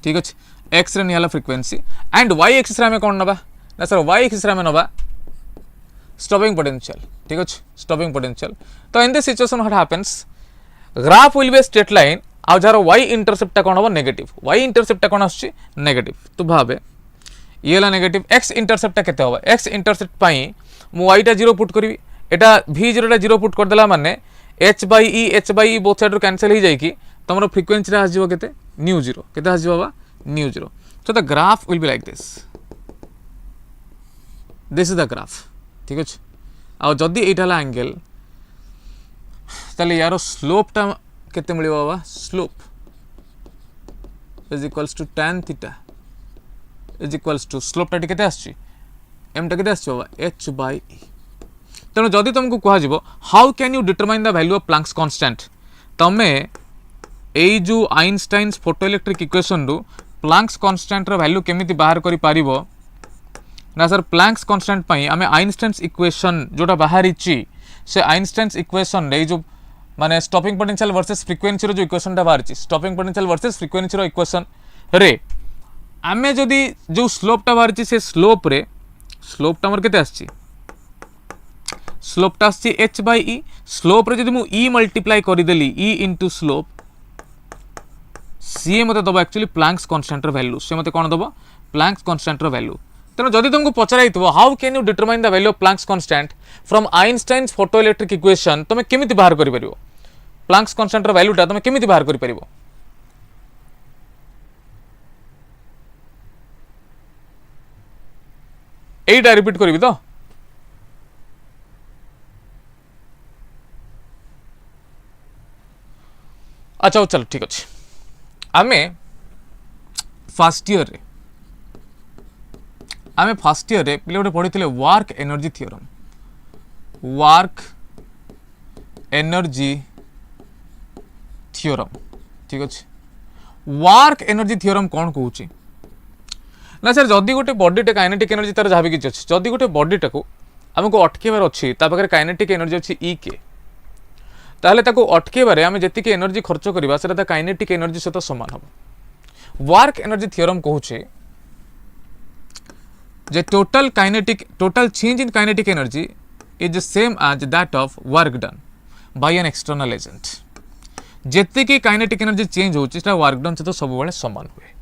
ठीक अछि x रे नियाला फ्रीक्वेंसी एंड y एक्सिस रे हम कोन नबा ना सर y एक्सिस रे हम नबा स्टॉपिंग पोटेंशियल ठीक अछि स्टॉपिंग पोटेंशियल तो in this situation what happens graph will be straight line आ जार y इंटरसेप्ट कोन हो नेगेटिव y इंटरसेप्ट कोन आछी नेगेटिव तो भाबे ये ला नेगेटिव x इंटरसेप्ट केते होबा x इंटरसेप्ट पाई मु y टा 0 पुट करबी एटा v0 टा 0 पुट कर देला माने h by e both side रो कैंसिल हो जाई कि तमरो फ्रीक्वेंसी रा आजो केते न्यू 0 केते आजो बाबा nu 0 so the graph will be like this is the graph ठीक अछि आ जदी एटा ला एंगल तले यारो स्लोप टा केते मिलिबो बाबा slope is equals to tan theta is equals to slope टा केते आछि m टा केते आछि बाबा h by e तेणु जदि तुमको कह जीवो how can you determine the value of Planck's constant तमे ए जो आइंस्टाइन्स फोटोइलेक्ट्रिक इक्वेशन रु प्लांक्स कांस्टेंट रो वैल्यू केमिति बाहर करि पारिबो ना सर प्लांक्स कांस्टेंट पई आमे आइंस्टाइन्स इक्वेशन जोटा बाहर इची से आइंस्टाइन्स इक्वेशन रे जो माने स्टॉपिंग पोटेंशियल वर्सेस फ्रीक्वेंसी रो जो इक्वेशन टा बाहर इची स्टॉपिंग पोटेंशियल वर्सेस फ्रीक्वेंसी रो इक्वेशन रे आमे जदी जो स्लोप टा बाहर इची से स्लोप रे स्लोप टा हमर केते आछि स्लोप टा आछि h by e स्लोप रे जदी मु e मल्टीप्लाई करि देली e इनटू स्लोप सी मते दबो एक्चुअली प्लांक्स कांस्टेंट रो वैल्यू से मते कोन दबो प्लांक्स कांस्टेंट रो वैल्यू तेनो जदी तुमको पचराइतबो how can you determine the value of Planck's constant from Einstein's photoelectric equation तमे केमिति बाहर करि परिबो प्लांक्स कांस्टेंट रो वैल्यू टा तमे केमिति बाहर करि परिबो एटा रिपीट करबी तो अच्छा चलो ठीक अच्छे आमे फर्स्ट ईयर रे आमे फर्स्ट ईयर रे पिले गोटे पढ़ी work energy theorem work energy theorem ठीक अच्छे वर्क एनर्जी थ्योरम कौन कहूँ ना सर जदि गोटे बॉडीटे काइनेटिक एनर्जी तार जहाँ भी किसी अच्छे जदि गोटे बॉडीटा को आमको अटकेबार अच्छी पाखे काइनेटिक एनर्जी अच्छी ई के ताहले ताको अटकेबारे आमे जेतिके एनर्जी खर्च करबा सेटा काइनेटिक एनर्जी सहित समान हम वर्क एनर्जी थ्योरम कहूचे जे total change in kinetic energy is same as that of work done by an external agent जेतिके काइनेटिक एनर्जी चेंज होची सेटा वर्क डन सहित सब बेले समान हुए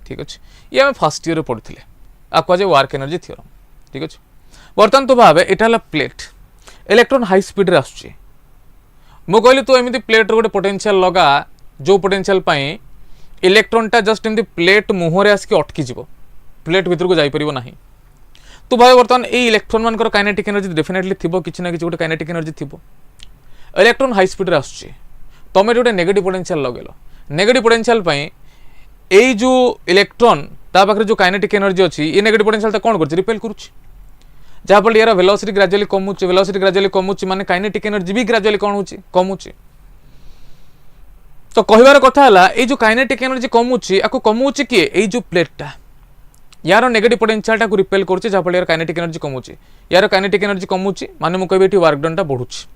ठीक अच्छे ये आम फर्स्ट ईयर पढ़ी आजे वर्क एनर्जी थ्योरम ठीक अच्छे बर्तमान तो भावे एटा प्लेट इलेक्ट्रॉन हाई स्पीड रे आसुची मु कहली तू एमती प्लेट गोटे पोटेंशियल लगा जो पोटेंशियल पाई इलेक्ट्रॉन टा जस्ट एमती प्लेट मुहरे आसिक अटकी जीव प्लेट भीतर को जाई परिबो नाही तू भाई बर्तमान ए इलेक्ट्रॉन मानकर काइनेटिक एनर्जी डेफिनेटली थिबो किछि ना किछि गोटे काइनेटिक एनर्जी थिबो इलेक्ट्रॉन हाई स्पीड रे आसुची तमे गोटे नेगेटिव पोटेंशियल लगेलो नेगेटिव पोटेंशियल पाई ए जो इलेक्ट्रॉन ता पाखरे जो काइनेटिक एनर्जी अछि ए नेगेटिव पोटेंशियल ता कोन करछि रिपेल करूछि जहाँ फल यार वेलोसिटी ग्रेजुअली कमुची माने काइनेटिक एनर्जी भी ग्रेजुअली कौन होची कमुची तो कहबार कथा हला ए जो काइनेटिक एनर्जी कमुची आको कमुची के ए जो प्लेटटा यार नेगेटिव पोटेंशियल टा को रिपेल करछि जहाँ फल यार काइनेटिक एनर्जी कमुची यार काइनेटिक एनर्जी कमुची माने मु कहबे एठी वर्क डन टा बढ़ुछि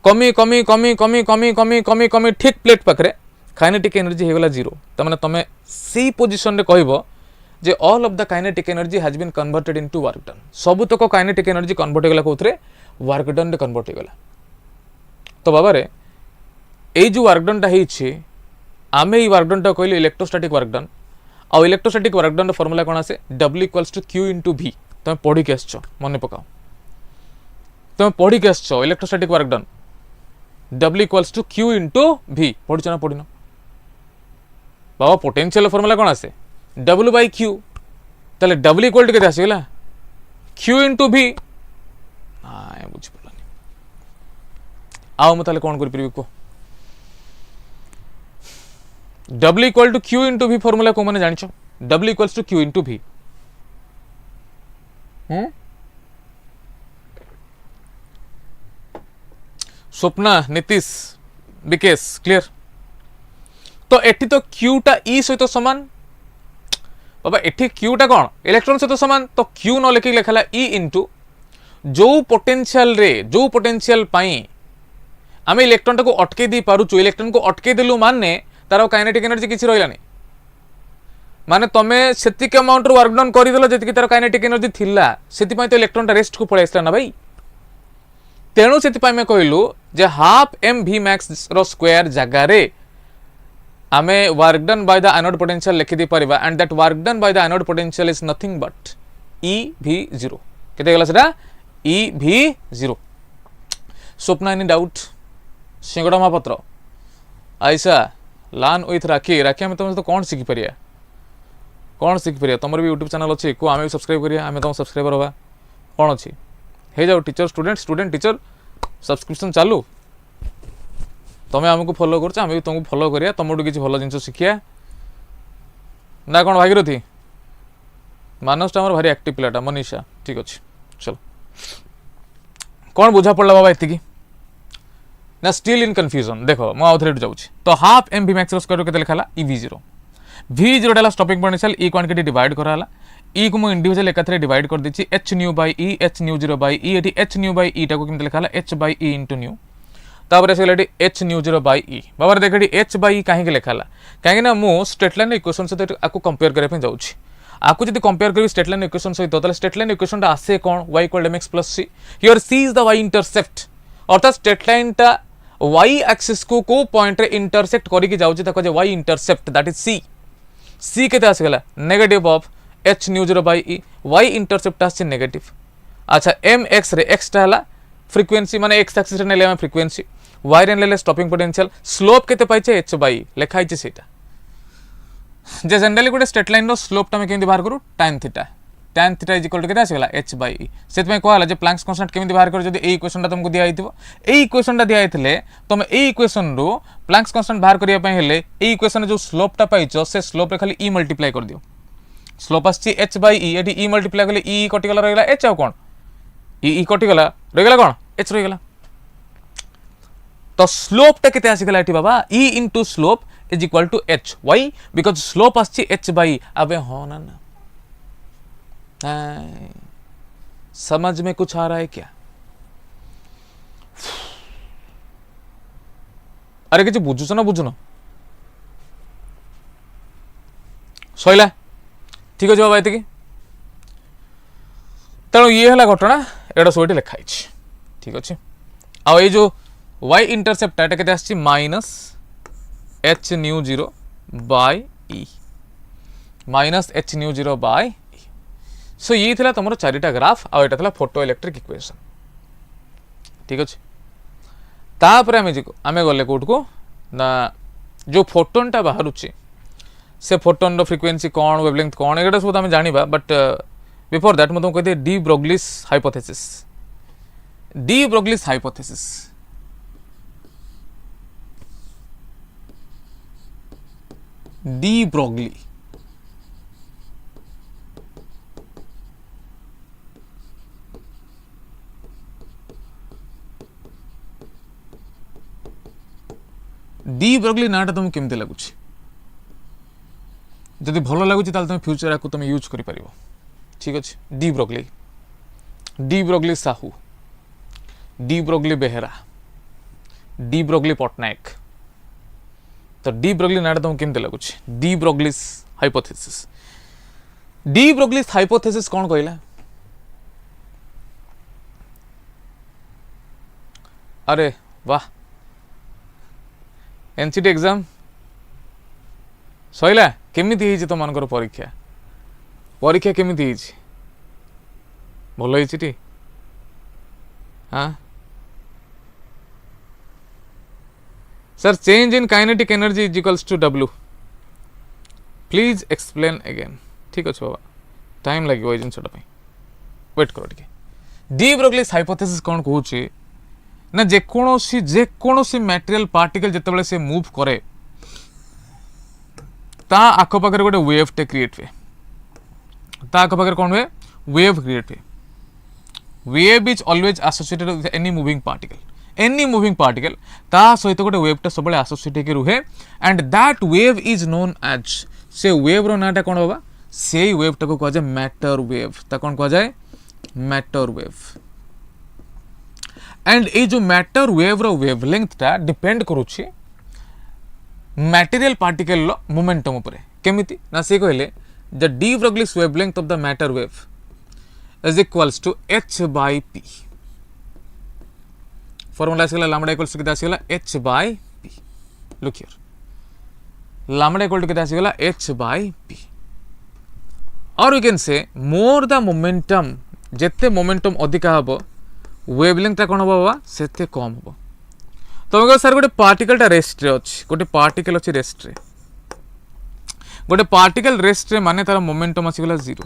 कमी कमी कमी कमी कमी कमी कमी कमी ठीक प्लेट पाखरे काइनेटिक एनर्जी हे गला जीरो त माने तमे सी पोजीशन रे कहबो जे all of the kinetic energy has been converted into work done सब तक काइनेटिक एनर्जी कन्वर्ट हो गला कोथरे वर्क डन रे कन्वर्ट हो गला तो बाबा रे ए जो वर्क डन ता हेछि आमे ई वर्क डन ता कहले इलेक्ट्रोस्टैटिक वर्क डन आ इलेक्ट्रोस्टैटिक वर्क डन रो फार्मूला कोन आसे W = Q * V तमे पढी के आछो मने पकाओ तमे पढी के आछो electrostatic work done W = Q * V पढिछ ना पढिनो बाबा पोटेंशियल फार्मूला कोन आसे W by Q ताले W इक्वल टू केते आसीगला Q into V आ बुझि पड़लानी आउ म ताले कोन करि परिबि को W equal to Q into V formula को माने जानिछो W equals to Q into V Swapna Nitish Vikesh clear तो एठी तो Q टा E सहित समान बाबा एठी Q टा कौन इलेक्ट्रॉन सहित समान तो Q न लिखि लिखाला E इंटू जो पोटेंशियल पाई आमे इलेक्ट्रॉन को अटके दी पारुचु इलेक्ट्रॉन को अटके देलु माने तार काइनेटिक एनर्जी किछि रहिलानी माने तमे सेतिक अमाउंट रो वर्क डन करि देलो जेतिक तार काइनेटिक एनर्जी थिला सेति पई तो इलेक्ट्रॉन टा रेस्ट को पळे आसला ना भाई तेणु सेति पई मैं कहलु जे हाफ mv max रो स्क्वायर जगह रे आमे work done by the anode potential लिखि दे परिबा and that work done by the anode potential is nothing but EV0 केते गेला सेटा EV0 स्वप्न एनी डाउट सिंगड़ा महापत्र आयसा लान विथ राखी राखी आमे तुम तो कौन सीखि परिया तुमर भी यूट्यूब चैनल अच्छी को आमे भी सब्सक्राइब करिया आमे तुम सब्सक्राइबर होबा कौन अच्छी हे जाओ टीचर स्टूडेंट टीचर सब्सक्रिप्शन चालू तमें आमको फॉलो कर आम भी तुमको फॉलो करिया तुमठू किसी भल जिन शिखिया ना कौन भागीरथी मानसटा आम भारी एक्टिव पिलाटा मनीषा ठीक अच्छे चलो कौन बुझा पड़ा बाबा एति ना स्टिल इन कन्फ्यूजन देखो मुझे जाऊँ तो हाफ mv max स्क्वायर केते लिखाला EV0 V जोटा स्टॉपिंग पोटेंशियल ई क्वांटिटी डिवाइड कराला ई को मु इंडिविजुअल एकाथरे डिवाइड कर दीची h nu by e h nu 0 by e एटी h न्यू बाय e टाको केमते लिखाला h by e into nu तापर से लेटी h न्यू 0 बाय e बाबर देखडी h बाय e काहे के लिखाला काहे ना मु स्ट्रेट लाइन इक्वेशन से आको कंपेयर करे पे जाउची आको जदी कंपेयर करी स्ट्रेट लाइन इक्वेशन सहित तो स्ट्रेट लाइन इक्वेशन टा आसे कोन y equal mx plus c here c is the y intercept अर्थात स्ट्रेट लाइन टा y एक्सिस को पॉइंट रे इंटरसेक्ट करी के जाउची ताको जे y intercept that is c c केते आसे गला negative of h nu 0 by e y intercept आसे नेगेटिव अच्छा m x रे x टा हला फ्रीक्वेंसी माने x एक्सिस रे नेले हम फ्रीक्वेंसी y रे नेले स्टॉपिंग पोटेंशियल स्लोप केते पाइछे h बाय लिखा हिचे सेटा जे जनरली गोटे स्ट्रेट लाइन रो स्लोप टा में केमि बाहर करू tan theta is equal to केते आसे गला h बाय e सेत में कहला जे प्लैंक्स कांस्टेंट केमि बाहर करू जदी ए इक्वेशन टा तुमको दिया आइथिबो ए इक्वेशन टा दिया आइथिले तुम ए इक्वेशन रो प्लैंक्स कांस्टेंट बाहर करिया पय हेले ए इक्वेशन जो स्लोप टा पाइछो से स्लोप रे खाली e मल्टीप्लाई कर दियो स्लोप आछि h बाय e एटी e मल्टीप्लाई करले e कटि गला रहला h आ कोन e कटि गला रहला कोन h रह गला तो स्लोप टा केते आसी गला एटी बाबा e into slope is equal to h why because slope आछि h बाय अबे हो ना समझ में कुछ आ रहा है क्या अरे किछ बुझुछ ना बुझुनो सइला ठीक अछि बाबा एतिकी तेणु ये है घटना एटा सब लिखाई ठीक अच्छे आ ये जो y इंटरसेप्ट एटा केते आछि minus h nu 0 by e minus h nu 0 by e so ये थिला तमरो चारिटा ग्राफ आ एटा थिला फोटो इलेक्ट्रिक इक्वेशन ठीक अच्छे तापर आमे गले कोट को ना जो फोटोन टा बाहरुची से फोटोन रो फ्रीक्वेंसी कौन वेवलेंथ कौन एटा सब आमे जानिबा बट बिफोर दैट मु तुमको कहते de Broglie's hypothesis de Broglie's hypothesis de Broglie de Broglie नाटा तुमको केमते लागुची जदि भलो लागुची ताल तुम फ्यूचर आकु तुम यूज करि परिबो ठीक अच्छे de Broglie Sahu de Broglie Behera de Broglie Patnaik तो डी ब्रोग्ली नाटा तुमको केमते लागुची डी ब्रोग्लीस हाइपोथेसिस कौन कहला अरे वाह एनसीटी एग्जाम सइला केमिति हिची तो मानकर परीक्षा केमिति हिची भलो हिची टी हाँ sir change in kinetic energy is equals to W please explain again ठीक अच्छे बाबा टाइम लगे ये जिनटा वेट करो टे डी ब्रोग्लीस हाइपोथेसिस कौन कहूँ ना जेकोसी मटेरियल पार्टिकल जिते से मूव करे ता आखपाखे गोटे वेव टे क्रिएट हुए ता आखपाखे कौन हुए वेव क्रिएट हुए wave is always associated with any moving particle ता सहित गोटे वेव टा सब एसोसिएट होकर रुहे and that wave is known as से वेव रो नाटा कौन बाबा से वेव टा को कह जाए मैटर वेव ता कौन कह जाए मैटर वेव एंड ये जो मैटर वेव रो वेवलेंथ टा डिपेंड करुछि मटेरियल पार्टिकल लो मोमेंटम उपरे केमिति ना से कहले the de Broglie's wavelength of the matter wave is equals to h by p formula आसीगला लैम्डा इक्वल्स टू कितना आसीगला h by p look here lambda equal to कितना आसीगला h by p और we can say more the momentum जेते momentum अधिका हबो wavelength कौन हम बाबा से कम हम तुम कह सर गोटे पार्टिकल रेस्ट रे अच्छी गोटे पार्टिकल अच्छी रेस्ट रे गोटे पार्टिकल रेस्ट रे माने तार मोमेंटम आसीगला 0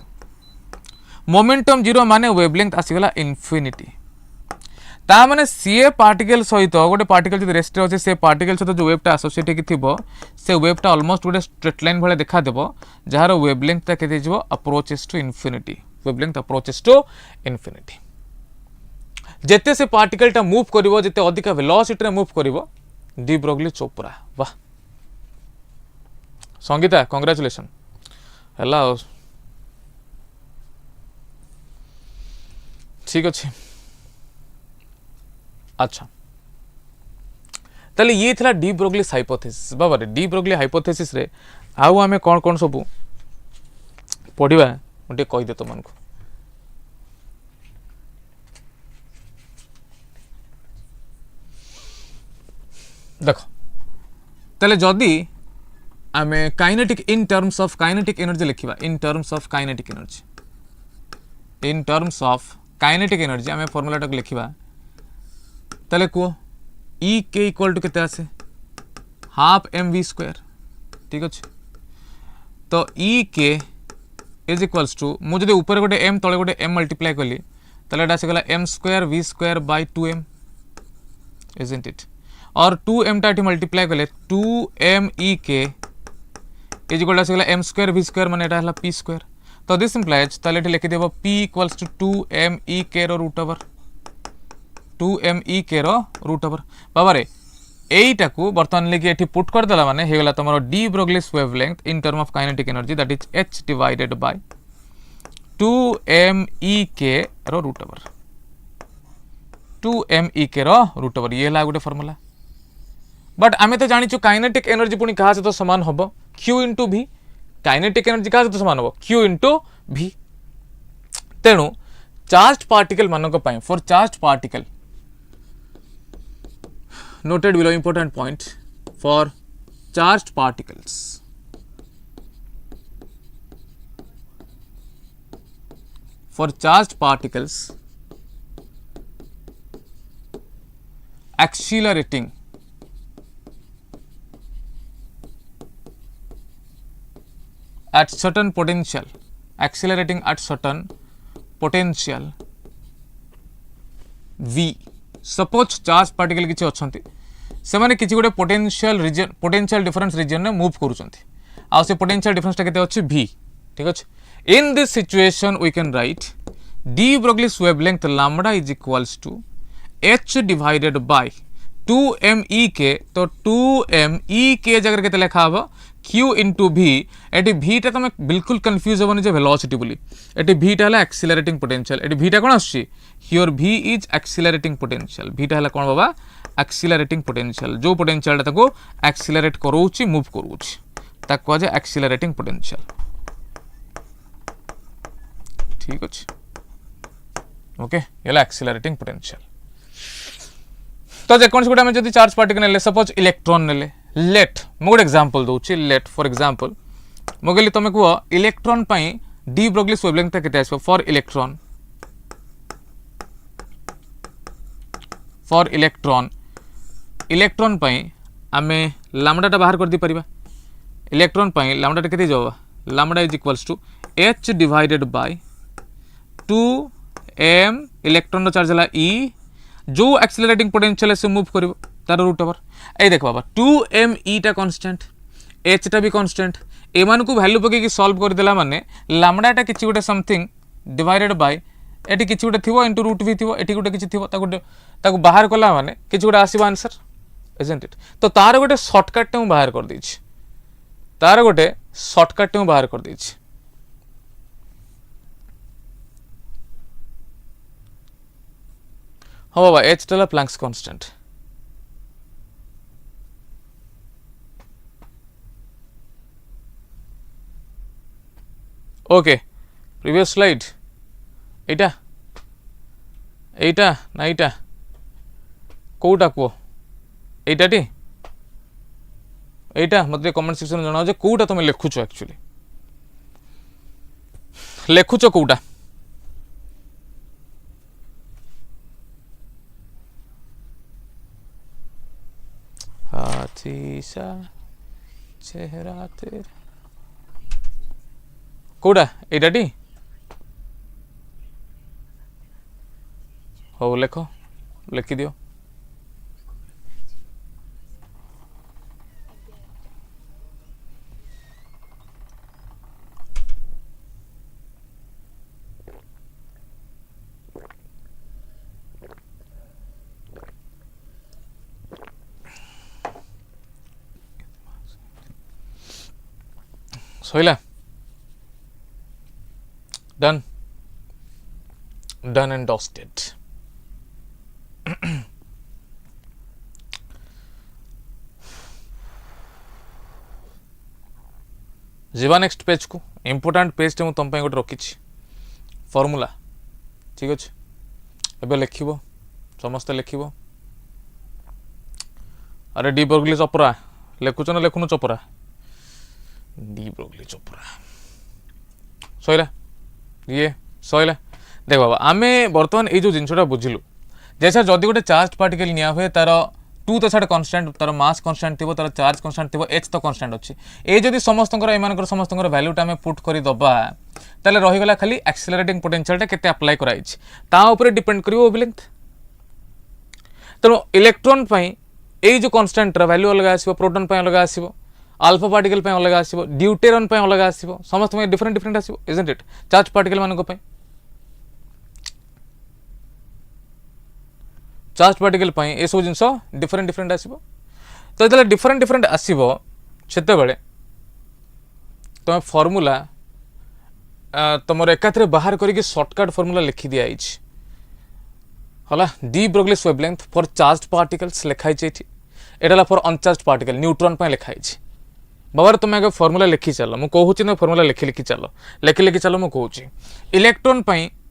मोमेंटम 0 माने वेवलेंथ आसीगला इन्फिनिटी ता माने सी पार्टिकल सहित गोटे पार्टिकल जो रेस्ट रे अच्छे से पार्टिकल सहित जो वेवटा एसोसिएट होकर से वेवटा ऑलमोस्ट गोटे स्ट्रेट लाइन भाई देखा देव जार वेवलेंथ केते जिवो approaches to infinity wavelength approaches to infinity जेते से पार्टिकल टा मूव करिवो जेते अधिका वेलोसिटी रे मूव करिवो डी ब्रोग्ली चोपरा वाह संगीता कंग्रेचुलेशन है। ठीक अच्छे। अच्छा ताले ये थिला डी ब्रोग्लीस हाइपोथेसिस बाबा रे डी ब्रोग्ली हाइपोथेसिस रे आउ आमे कौन कौन सब पढ़िबा मुझे कही दे तुम को। देखो ताले जदी आमे kinetic in terms of kinetic energy लिखिबा in terms of kinetic energy in terms of kinetic energy आमे फॉर्मूला टाक लिखिबा ताले को ई के इक्वल टू केते आसे हाफ एम वी स्क्वायर। ठीक अच्छे तो ई के इज इक्वल्स टू मुझे ऊपर गोटे एम तले गोटे एम मल्टीप्लाई कली ताले एटा आसीगला m square v square by 2m isn't it और 2m टा मल्टीप्लाई कले 2m E K is equal आसीगला एम स्क्वायर वी स्क्वायर माने एटा हला p स्क्वायर। तो दिस इंप्लाइज ताले एटी लिखि देबो p equals to 2m E K रो root over 2m E K रो रूट ओवर बाबा रे एटा को बर्तमान लेके एठी पुट कर देला माने हे गला तमरो de Broglie's wavelength in term of kinetic energy that is h divided by 2m E K रो root over 2m E K रो रूट ओवर ये ला गुटे फार्मूला। बट आमे तो जानिछु काइनेटिक एनर्जी पुनी कहा से तो समान होबो q into v kinetic energy कहा से तो समान होबो q इनटू v। तेनु चार्ज्ड पार्टिकल मानक पई for charged particle noted below important point for charged particles accelerating at certain potential v suppose charge particle किसी अच्छा से माने किसी गोटे पोटेंशियल डिफरेंस रीजन में मूव करूछंती आ से पोटेंशियल डिफरेंस टा केते अछि v। ठीक अछि in this situation we can write de Broglie's wavelength lambda is equals to h divided by 2m e के तो 2m e के जगह केते लिखा हबो q into v eighty v टा तमे बिल्कुल कंफ्यूज होबनी जे वेलोसिटी बोली एटी v टा हला एक्सीलरेटिंग पोटेंशियल एटी v टा कोन आछि here v is accelerating potential v टा हला कोन बाबा एक्सीलरेटिंग पोटेंशियल जो पोटेंशियल टा ताको एक्सीलरेट करूची मूव करूची ताको जे एक्सीलरेटिंग पोटेंशियल। ठीक अछि ओके येला एक्सीलरेटिंग पोटेंशियल। तो जे कोन गुटा में जदी चार्ज पार्टिकल नेले सपोज इलेक्ट्रॉन नेले लेट मो गोटे एग्जांपल दोछि लेट फॉर एग्जांपल मो कहली तमे को इलेक्ट्रॉन पई डी ब्रोग्लीस वेवलेंथ केते आसबो फॉर इलेक्ट्रॉन पई आमे लैम्बडा टा बाहर कर दी परिबा इलेक्ट्रॉन पई लैम्बडा टा केते जाबा lambda is equals to h divided by 2m electron रो चार्ज हला e जो एक्सीलरेटिंग पोटेंशियल से मूव करिवो तार रूट ओवर ए देख बाबा 2m e टा कांस्टेंट h टा भी कांस्टेंट एमान को वैल्यू पके कि सॉल्व कर देला माने लैम्बडा टा किछि गोटे समथिंग डिवाइडेड बाय एटी किछि गोटे थिवो इनटू रूट v थिवो एटी गोटे किछि थिवो ताको बाहर कला माने किछि गोटे आसीबो आंसर इजंट इट। तो तार गोटे शॉर्टकट हम बाहर कर दैछि हाँ बाबा h टा Planck's constant okay previous slide एटा ना एटा कोटा को एटाटी एटा मते कमेंट सेक्शन में जणाओ जे कोटा तुम लिखुछ एक्चुअली लिखुछ कोटा हाथी सा चेहरा तेरा कोड़ा एटाटी हो लेखो लिखि दियो सइला डन डन एंड डस्टेड। जीवा नेक्स्ट पेज को इंपोर्टाट पेज टे तुम गोटे रखी फॉर्मूला ठीक अच्छे एबे लिख समस्ते लिख अरे डी ब्रोग्ली चोपड़ा लिखुच ना लिखुन चोपड़ा डी ब्रोग्ली चोपड़ा सैला ये सैला देख बाबा आम बर्तमान ये जो जिनसा बुझिलु जैसा जदि गोटे चार्ज पार्टिकल निया हुए तार टू तो साढ़े कन्स्टाट तार मास कन्स्टाट थी तार चार्ज कन्स्टाट थी एच तो कन्स्टाट अच्छी ये जब समस्त एम समस्त भैल्यूटा आम पुट कर दबा ताले रहीगला खाली एक्सेलरेटिंग पोटेंशियलटा केते अप्लाई कराई ता ऊपर डिपेंड करिवो वेवलेंथ। तेणु इलेक्ट्रॉन पई ए जो कन्स्टाट वैल्यू अलग आसो प्रोटॉन पे अलग आसो अल्फा पार्टिकल पे अलग आसो ड्यूटेरन पे अलग आसो समस्त डिफरेंट डिफरेंट आसो इजंट इट चार्ज पार्टिकल मानक पे चार्ज पार्टिकल ये सब जिनस डिफरेंट डिफरेंट आसो तो जो डिफरेंट डिफरेंट आसो से तुम फॉर्मूला तुम एकाथरे बाहर करके शॉर्टकट फॉर्मूला लिखी दिखाई है de Broglie's wavelength for charge particles लिखाई एटा फॉर अनचार्ज पार्टिकल न्यूट्रॉन पे लिखाई बाबार तुम आगे फॉर्मूला लिखी चल मुझे कहूँ ना फॉर्मूला लिखी लिखी चल लिखी लिखी चल मुझे इलेक्ट्रॉन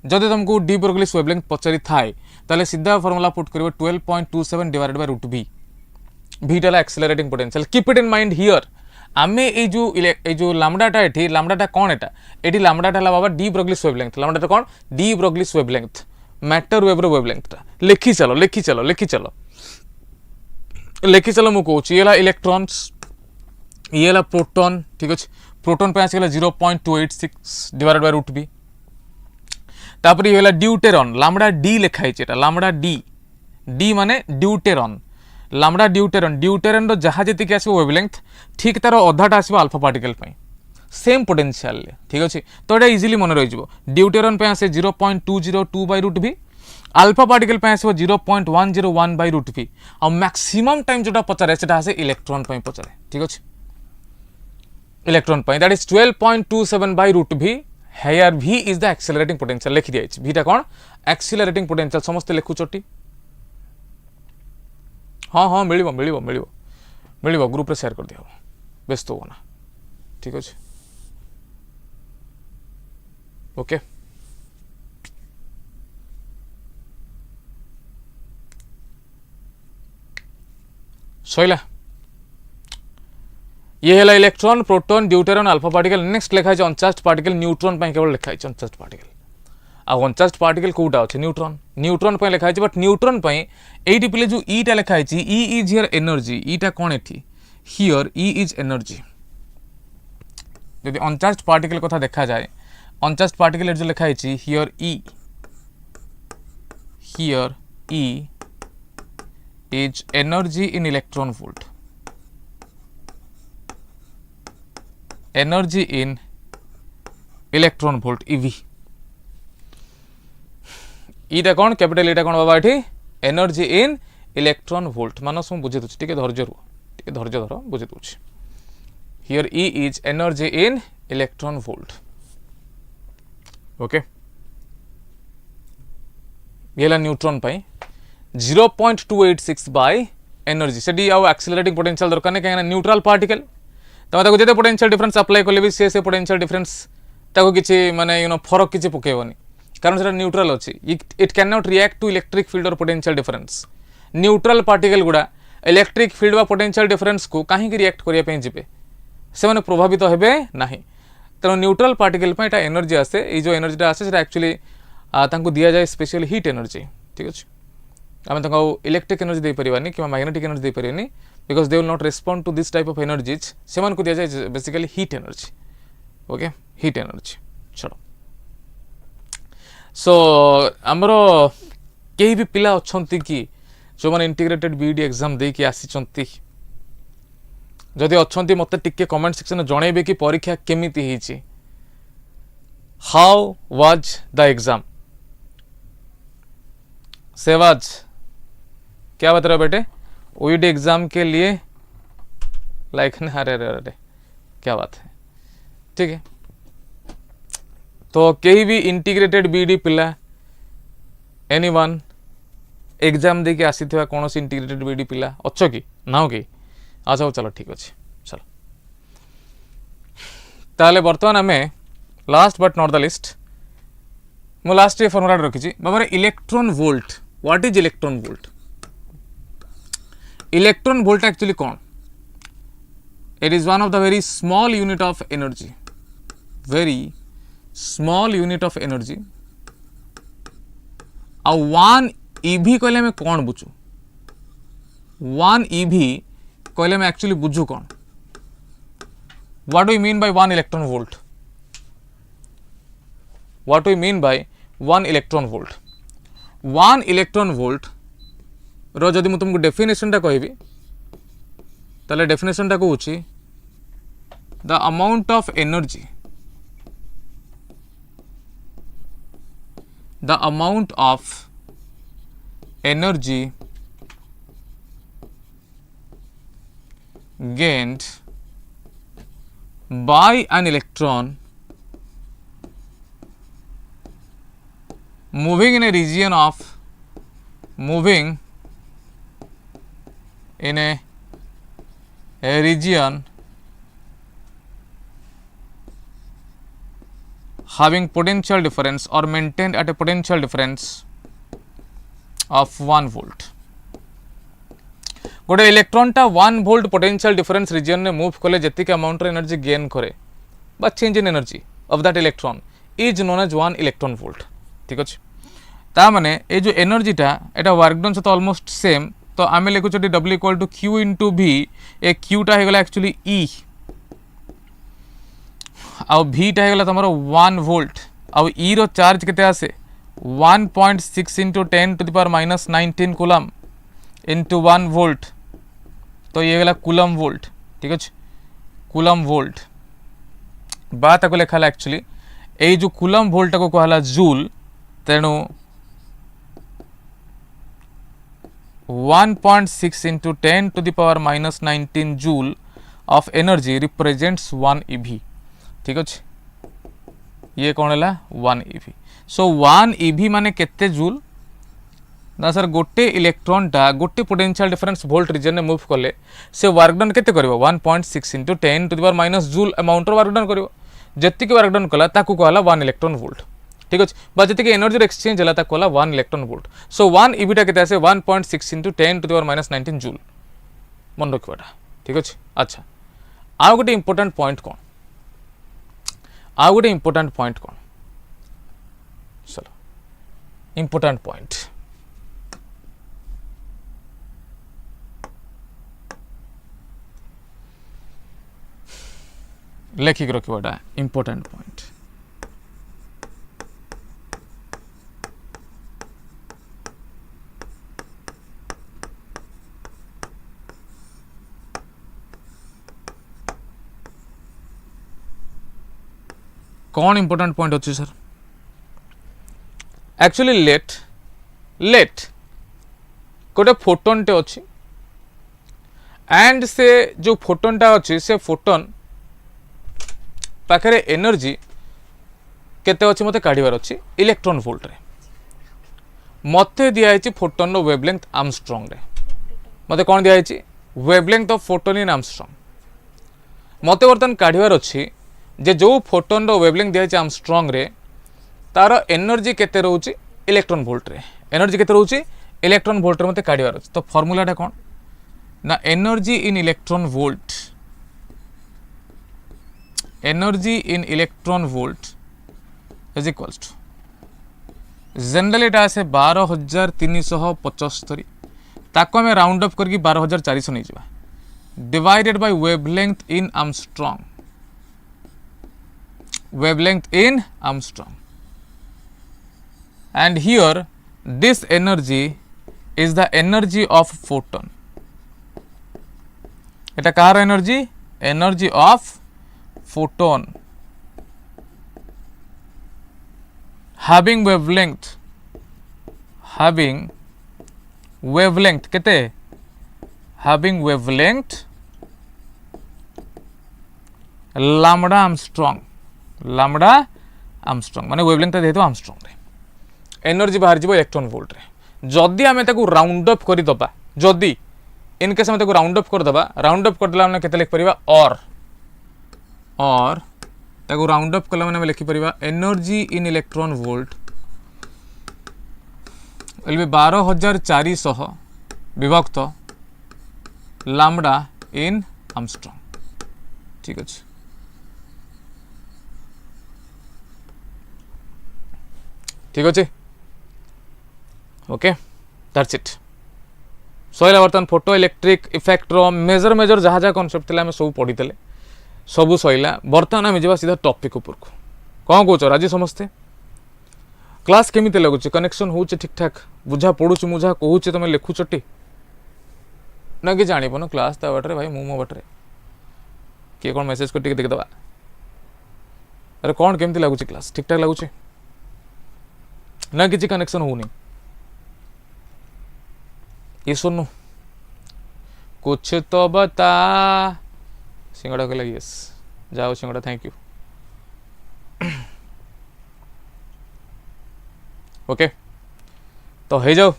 जदि तुमको डी ब्रोग्लीस वेवलेंथ पचारि थाए ताले सीधा फॉर्मूला पुट करिवो 12.27 डिवाइडेड बाय रूट v भीटा accelerating potential keep it in mind here आमे ए जो लैम्डाटा एठी लैम्डाटा कोन एटी लैम्डाटा हला बाबा डी ब्रोग्लीस वेवलेंथ लैम्डाटा कोन D Broglie's wavelength matter wave रो वेवलेंथटा लिखी चलो लिखी चलो लिखी चलो लिखी चलो मु कहूँ ये इलेक्ट्रॉन्स ये प्रोटॉन ठीक अच्छे प्रोटॉन पे आसीगला 0.286 डिवाइडेड बाय रूट v तापर ये ड्यूटेरन लामडा डी लिखाई लामडा डी डी माने ड्यूटेरन लामडा ड्यूटेरन ड्यूटेरन रो जहाँ जी आसो वेवलेंथ ठीक तार अधाटा आसो अल्फा पार्टिकल सेम पोटेंशियल ठीक अच्छे तो ये इजिली मन रही ड्यूटेरन पे आसे 0.202 by root v alpha particle पे आसो 0.101 बाय रूट v आ मैक्सिमम टाइम जोटा पचारे सेटा आसे इलेक्ट्रॉन पे पचारे ठीक अच्छे इलेक्ट्रॉन पे that is 12.27 by root v here v is the accelerating potential लिखी दिया भीटा कौन एक्सेलरेटिंग पोटेंशियल समस्त लिखुचटी हाँ हाँ मिलिबो मिलिबो मिलिबो मिलिबो ग्रुप रे शेयर कर दियो व्यस्त हो ना ठीक अच्छे ओके सैला ये है electron proton deuteron alpha particle next लिखा है अनचार्ज पार्टिकल न्यूट्रॉन पे केवल लिखा है अनचार्ज पार्टिकल आ अनचार्ज पार्टिकल कोटा अच्छे न्यूट्रॉन न्यूट्रॉन पे लिखा है बट न्यूट्रॉन पे एटी पे जो ईटा लिखा है ई इज हियर एनर्जी ईटा कौन एठी हियर ई इज एनर्जी यदि अनचार्ज पार्टिकल कथा देखा जाए अनचार्ज पार्टिकल जो लिखा है here E is energy in electron volt energy in electron volt eV ईटा कौन कैपिटल ईटा कौन बाबा ये एनर्जी इन इलेक्ट्रॉन वोल्ट मानस मुझे दूसरी टिके धैर्य रुह टिके धैर्य धर बुझे दूसरी here E is energy in electron volt okay ये न्यूट्रॉन पाई 0.286 बाय एनर्जी से एक्सेलरेटिंग पोटेंशियल दरकार नहीं कहीं न्यूट्रल पार्टिकल तुम जिते पोटेंशियल डिफरेंस अप्लाई कले भी से पोटेंशियल डिफरेंस किसी माने फरक किसी पकेबनी कारण से न्यूट्रल अच्छी it can not react to electric field और पोटेंशियल डिफरेंस न्यूट्रल पार्टिकल गुड़ा इलेक्ट्रिक फील्ड व पोटेंशियल डिफरेंस को कहीं रिएक्ट करने जी से प्रभावित हेबे नहीं तेणु न्यूट्रल पार्टिकल पे एनर्जी आसे ये जो एनर्जीटा आसे एक्चुअली दि जाए स्पेशल हीट एनर्जी ठीक अच्छे आम इलेक्ट्रिक एनर्जी दे पारिबानी कि मैग्नेटिक एनर्जी दे पारिबानी because they will not respond to this type of energies से दि जाए basically heat energy okay heat energy चलो सो आमर कई भी पिला अच्छा कि जो मैंने इंटीग्रेटेड बीईडी एग्जाम दे कि आसी जदि अच्छा मत टिके कमेंट सेक्शन जनइबे कि परीक्षा केमिति हिची हाउ वाज द एग्जाम सेवाज क्या बता रहे हो बेटे ओईडी एग्जाम के लिए लाइक ना अरे अरे अरे क्या बात है ठीक है। तो कहीं भी इंटीग्रेटेड बीडी पिला एनीवन एग्जाम दे के आसी थिबा कोनोसी इंटीग्रेटेड बीडी पिला अच्छो कि नाउ कि अच्छा चलो ठीक अच्छे चलो ताले बर्तमान आम last but not the least मु लास्ट फर्मुला रखी बाबा electron volt what is electron volt electron volt actually कौन it is one of the very small unit of energy very small unit of energy आ one eV कहले हमें कौन बुझू one eV कहले हमें एक्चुअली बुझू कौन what do you mean by one electron volt what do you mean by one electron volt one electron volt रो जदि मु तुमको डेफिनेशन टा कहबी ताले डेफिनेशन टा कहूची the amount of energy the amount of energy gained by an electron moving in a region of moving in a region having potential difference or maintained at a potential difference of 1 volt गोटे electron टा 1 volt potential difference region में move कले जतिक amount energy gain करे बा change in energy of that electron is known as 1 electron volt ठीक अच्छे ता माने ए जो एनर्जी टा एटा वर्क डन से तो ऑलमोस्ट सेम तो आमे लिखु छटी W equal to Q into V ए Q टा हे गला एक्चुअली E आउ V टा हे गला तमरो 1 वोल्ट आउ E रो चार्ज केते आसे 1.6 into 10 to the power minus 19 coulomb into 1 volt तो ये गला कूलम वोल्ट ठीक अच्छे कूलम वोल्ट बात को लिखा एक्चुअली ए जो कूलम वोल्ट को कहला जूल तेणु 1.6 into 10 to the power minus 19 joule of energy represents 1 EV ठीक अच्छे ये कौन है 1 EV सो 1 EV माने केते जूल ना सर गोटे इलेक्ट्रॉन टा गोटे पोटेंशियल डिफरेंस वोल्ट रीजन में मूव कले से वर्क डन केते करिवो 1.6 into 10 to the power minus joule amount रो वर्क डन करिवो जति के वर्क डन कला ताकू कहला 1 इलेक्ट्रॉन वोल्ट ठीक अच्छे बा जति के एनर्जी एक्सचेंज हला ताकू कहला 1 इलेक्ट्रॉन वोल्ट सो 1 EV टा केते आसे 1.6 into 10 to the power minus 19 joule मन रखवाटा ठीक अच्छे अच्छा आ गोटे इंपोर्टेंट पॉइंट कोन आ गोटे इंपोर्टेंट पॉइंट कोन चलो इंपोर्टेंट पॉइंट लेखिक रखवाटा इंपोर्टेंट पॉइंट कौन इंपोर्टेंट पॉइंट अच्छे सर एक्चुअली लेट गोटे फोटोन टे अच्छी एंड से जो फोटोन टा अच्छी से फोटोन पाखे एनर्जी केते अच्छी मते काढ़िबार अच्छी इलेक्ट्रॉन वोल्ट रे मते दिया है फोटोन रो वेवलेंथ आर्मस्ट्रांग रे मते कौन दिया है wavelength of photon in Armstrong मते बर्तन काढ़िबार अच्छी जे जो फोटोन रो वेवलेंथ दिया है आर्मस्ट्रांग रे तार एनर्जी केते रहउची इलेक्ट्रॉन वोल्ट रे एनर्जी केते रहउची इलेक्ट्रॉन वोल्ट रे मते काढ़िबार अच्छी तो फार्मूला टा कौन ना energy in electron volt energy in electron volt is equals to general एटा आसे 12375 ताको हमें राउंड अप करके 12400 नहीं जावा divided by wavelength in Armstrong wavelength in Armstrong and here this energy is the energy of photon eta car energy energy of photon having wavelength kete having wavelength lambda Armstrong lambda Armstrong माने wavelength जेहेतु Armstrong रे energy बाहर जीवो electron volt रे जदि आमे ताकू round up करि दबा जदि इन केस आमे ताकू राउंड अप कर दबा राउंड अप कर दला माने केते लिख परिबा और ताकू राउंड अप कला माने लिखि परिबा energy in electron volt will be 12400 विभक्त लैम्बडा इन आर्मस्ट्रांग ठीक अछि ठीक अच्छे ओके दैट्स इट सैला बर्तमान फोटो इलेक्ट्रिक इफेक्ट रो मेजर जहाँ जहाँ कॉन्सेप्ट थे सब पढ़ी सबू सैला बर्तमान आम जा सीधा टॉपिक ऊपर को कौन कौच राजी समस्ते क्लास केमी लगुच कनेक्शन हो ठीक ठाक बुझा पड़ू मुझा कहूँ तुम लिखुचटी ना कि जान क्लास ता बाटे भाई मो बाटे किए कौन मेसेज कर देखीदे अरे कौन केमती लगुच क्लास ठीक ठाक लगुच ना किसी कनेक्शन होनी ये सुनो कुछ तो बता सिंगड़ा कहला यस जाओ सिंगड़ा थैंक यू ओके तो हो जाओ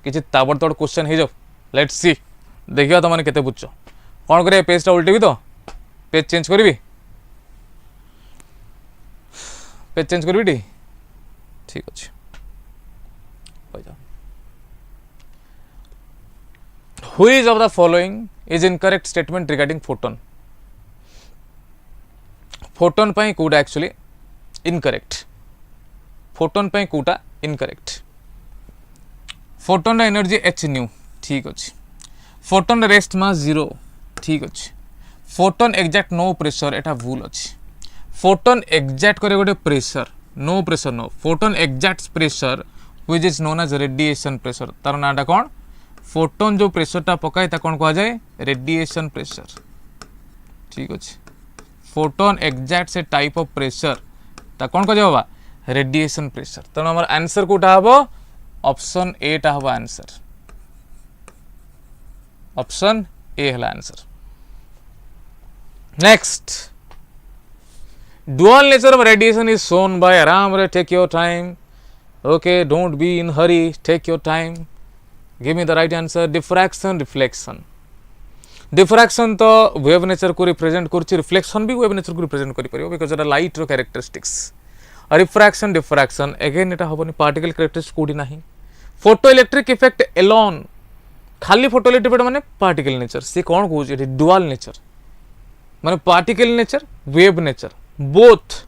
किसी ताबड़तोड़ क्वेश्चन हो जाओ लेट्स सी देखिए तुम मैंने केते बुझ कौन करे पेजटा उल्टेबी तो पेज चेंज करी पेज चेंज करी टी ठीक अच्छे Which of the following is incorrect statement regarding photon? Photon pi Kota actually incorrect. Photon pi Kota incorrect. Photon energy h nu ठीक अच्छे. Photon rest mass 0 ठीक अच्छे. Photon exact no pressure एटा भूल अच्छे. Photon exact करे गोटे pressure no pressure no. Photon exact pressure which is known as radiation pressure. तार नाटा कौन? फोटोन जो प्रेशर टा पकाए ता कौन कहा जाए रेडिएशन प्रेशर ठीक अच्छे फोटोन एग्जैक्ट से टाइप ऑफ प्रेशर ता कौन कहा जाए रेडिएशन प्रेशर तेणु आम आंसर कोटा हम ऑप्शन ए टा हम आंसर ऑप्शन ए है answer next dual nature of radiation is shown by आराम रे take your time okay don't be in hurry take your time give me the right answer diffraction reflection diffraction तो wave nature को represent करछि reflection भी wave nature को represent करि परियो because एटा लाइट रो कैरेक्टरिस्टिक्स रिफ्रैक्शन डिफ्रैक्शन अगेन एटा हबनी पार्टिकल कैरेक्टरिस्टिक्स कोडी नाही फोटो इलेक्ट्रिक इफेक्ट एलोन खाली फोटो इलेक्ट्रिक माने पार्टिकल नेचर से कोन कहू छै डुअल नेचर माने particle nature wave nature both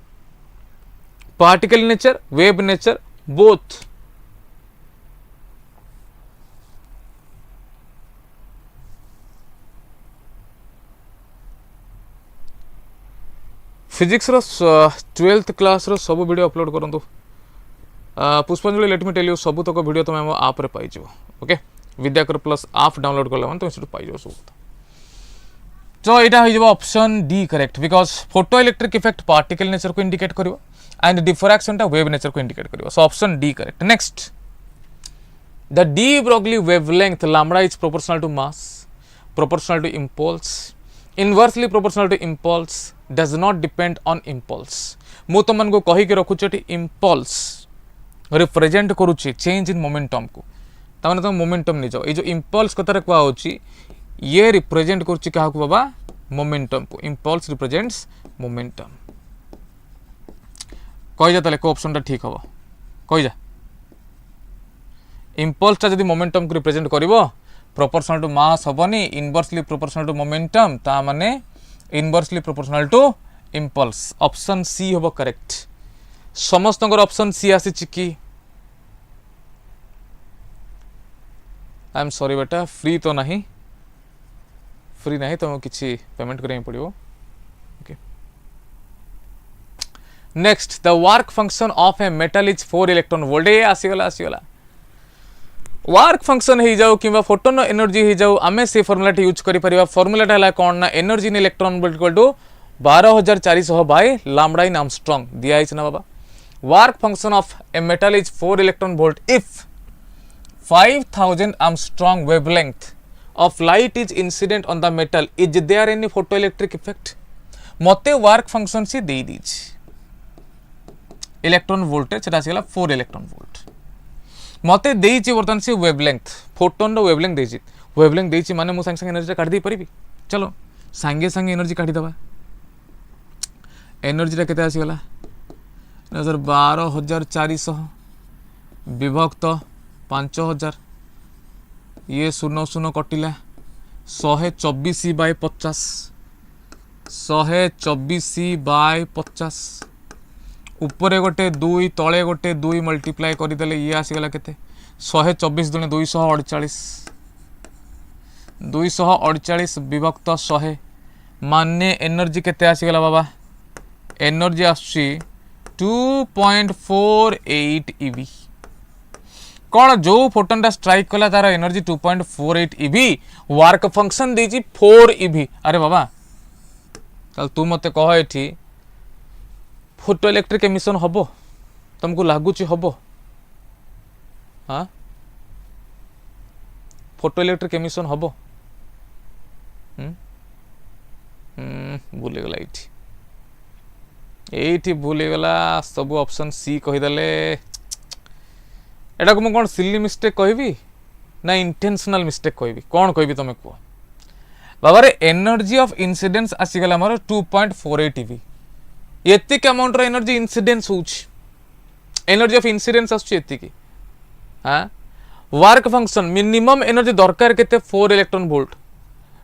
particle nature wave nature both physics रो 12th क्लास रो सब वीडियो अपलोड करंतु पुष्पांजलि लेट मी टेल यू सब तक वीडियो तुम आप रे पाई जिवो ओके विद्याकर प्लस आप डाउनलोड करला मन तुम सेटु पाई जिवो सब तो एटा हो जिवो option D correct because photo electric effect particle nature को इंडिकेट करिवो एंड डिफ्रैक्शन टा वेव नेचर को इंडिकेट करिवो so option D correct next the de Broglie wavelength lambda is proportional to mass proportional to impulse inversely proportional to impulse does not depend on impulse मु तुम को कही के रखुछटी impulse represent करूची change in momentum को तमाने तुम मोमेंटम नि जाओ ए जो इंपल्स कथारे कुआ होची ये रिप्रेजेंट करूची काहा को बाबा मोमेंटम को इंपल्स रिप्रेजेंट्स मोमेंटम कहि जा तले को ऑप्शन टा ठीक हबो कहि जा इंपल्स टा जदी मोमेंटम को रिप्रेजेंट करिवो प्रोपोर्शनल टू मास हबनी इनवर्सली प्रोपोर्शनल टू मोमेंटम ता माने inversely proportional to impulse option C हबो करेक्ट समस्त ऑप्शन सी आसी चिकी आई एम सॉरी बेटा फ्री तो नहीं तो किसी पेमेंट करें पड़ो okay next the work function of a metal is 4 electron volt ये आसीगला वर्क फंक्शन हो जाऊ कि फोटोन एनर्जी हो जाऊ आमे से फॉर्मूला यूज करि परिबा फॉर्मूलाटा है कौन ना energy in electron volt equal to 12400 by lambda in Armstrong दिया है ना बाबा work function of a metal is 4 electron volt if 5000 Armstrong wavelength of light is incident on the metal is there any photoelectric effect मते work function से they these electron voltage सेटा आसीगला 4 electron volt मते देइछि वर्तमान से wavelength photon रो wavelength देइछि माने मु संग संग एनर्जी काढी दे परिबी चलो संगे संगे एनर्जी काढी दबा एनर्जी टा केते आसीगला 12400 विभक्त 5000 ये 00 कटिला 124/50 124/50 ऊपर गोटे 2 तले गोटे 2 मल्टीप्लाई करदेले ये आसीगला केते 124 दुने 248 248 विभक्त 100 माने एनर्जी केते आसीगला बाबा एनर्जी आसी 2.48 eV कौन जो फोटोन स्ट्राइक कला तार एनर्जी 2.48 eV वर्क फंक्शन देजी 4 eV अरे बाबा चल तू मते कह एठी फोटो इलेक्ट्रिक एमिशन हबो तुमको लागुची हबो हाँ फोटो इलेक्ट्रिक एमिशन हबो भूल गला एठी भूल गला सब ऑप्शन सी कहीदेले एटा को कौन सिली मिस्टेक कहबी ना इंटेंशनल मिस्टेक कहबी कौन कहबी तुम कह बाबा रे एनर्जी ऑफ इंसिडेंस आसीगला हमर 2.48 eV एतिक अमाउंट रो एनर्जी इंसिडेंस होउछ एनर्जी ऑफ इंसिडेंस आछी एतिक हां वर्क फंक्शन मिनिमम एनर्जी दरकार केते 4 इलेक्ट्रॉन वोल्ट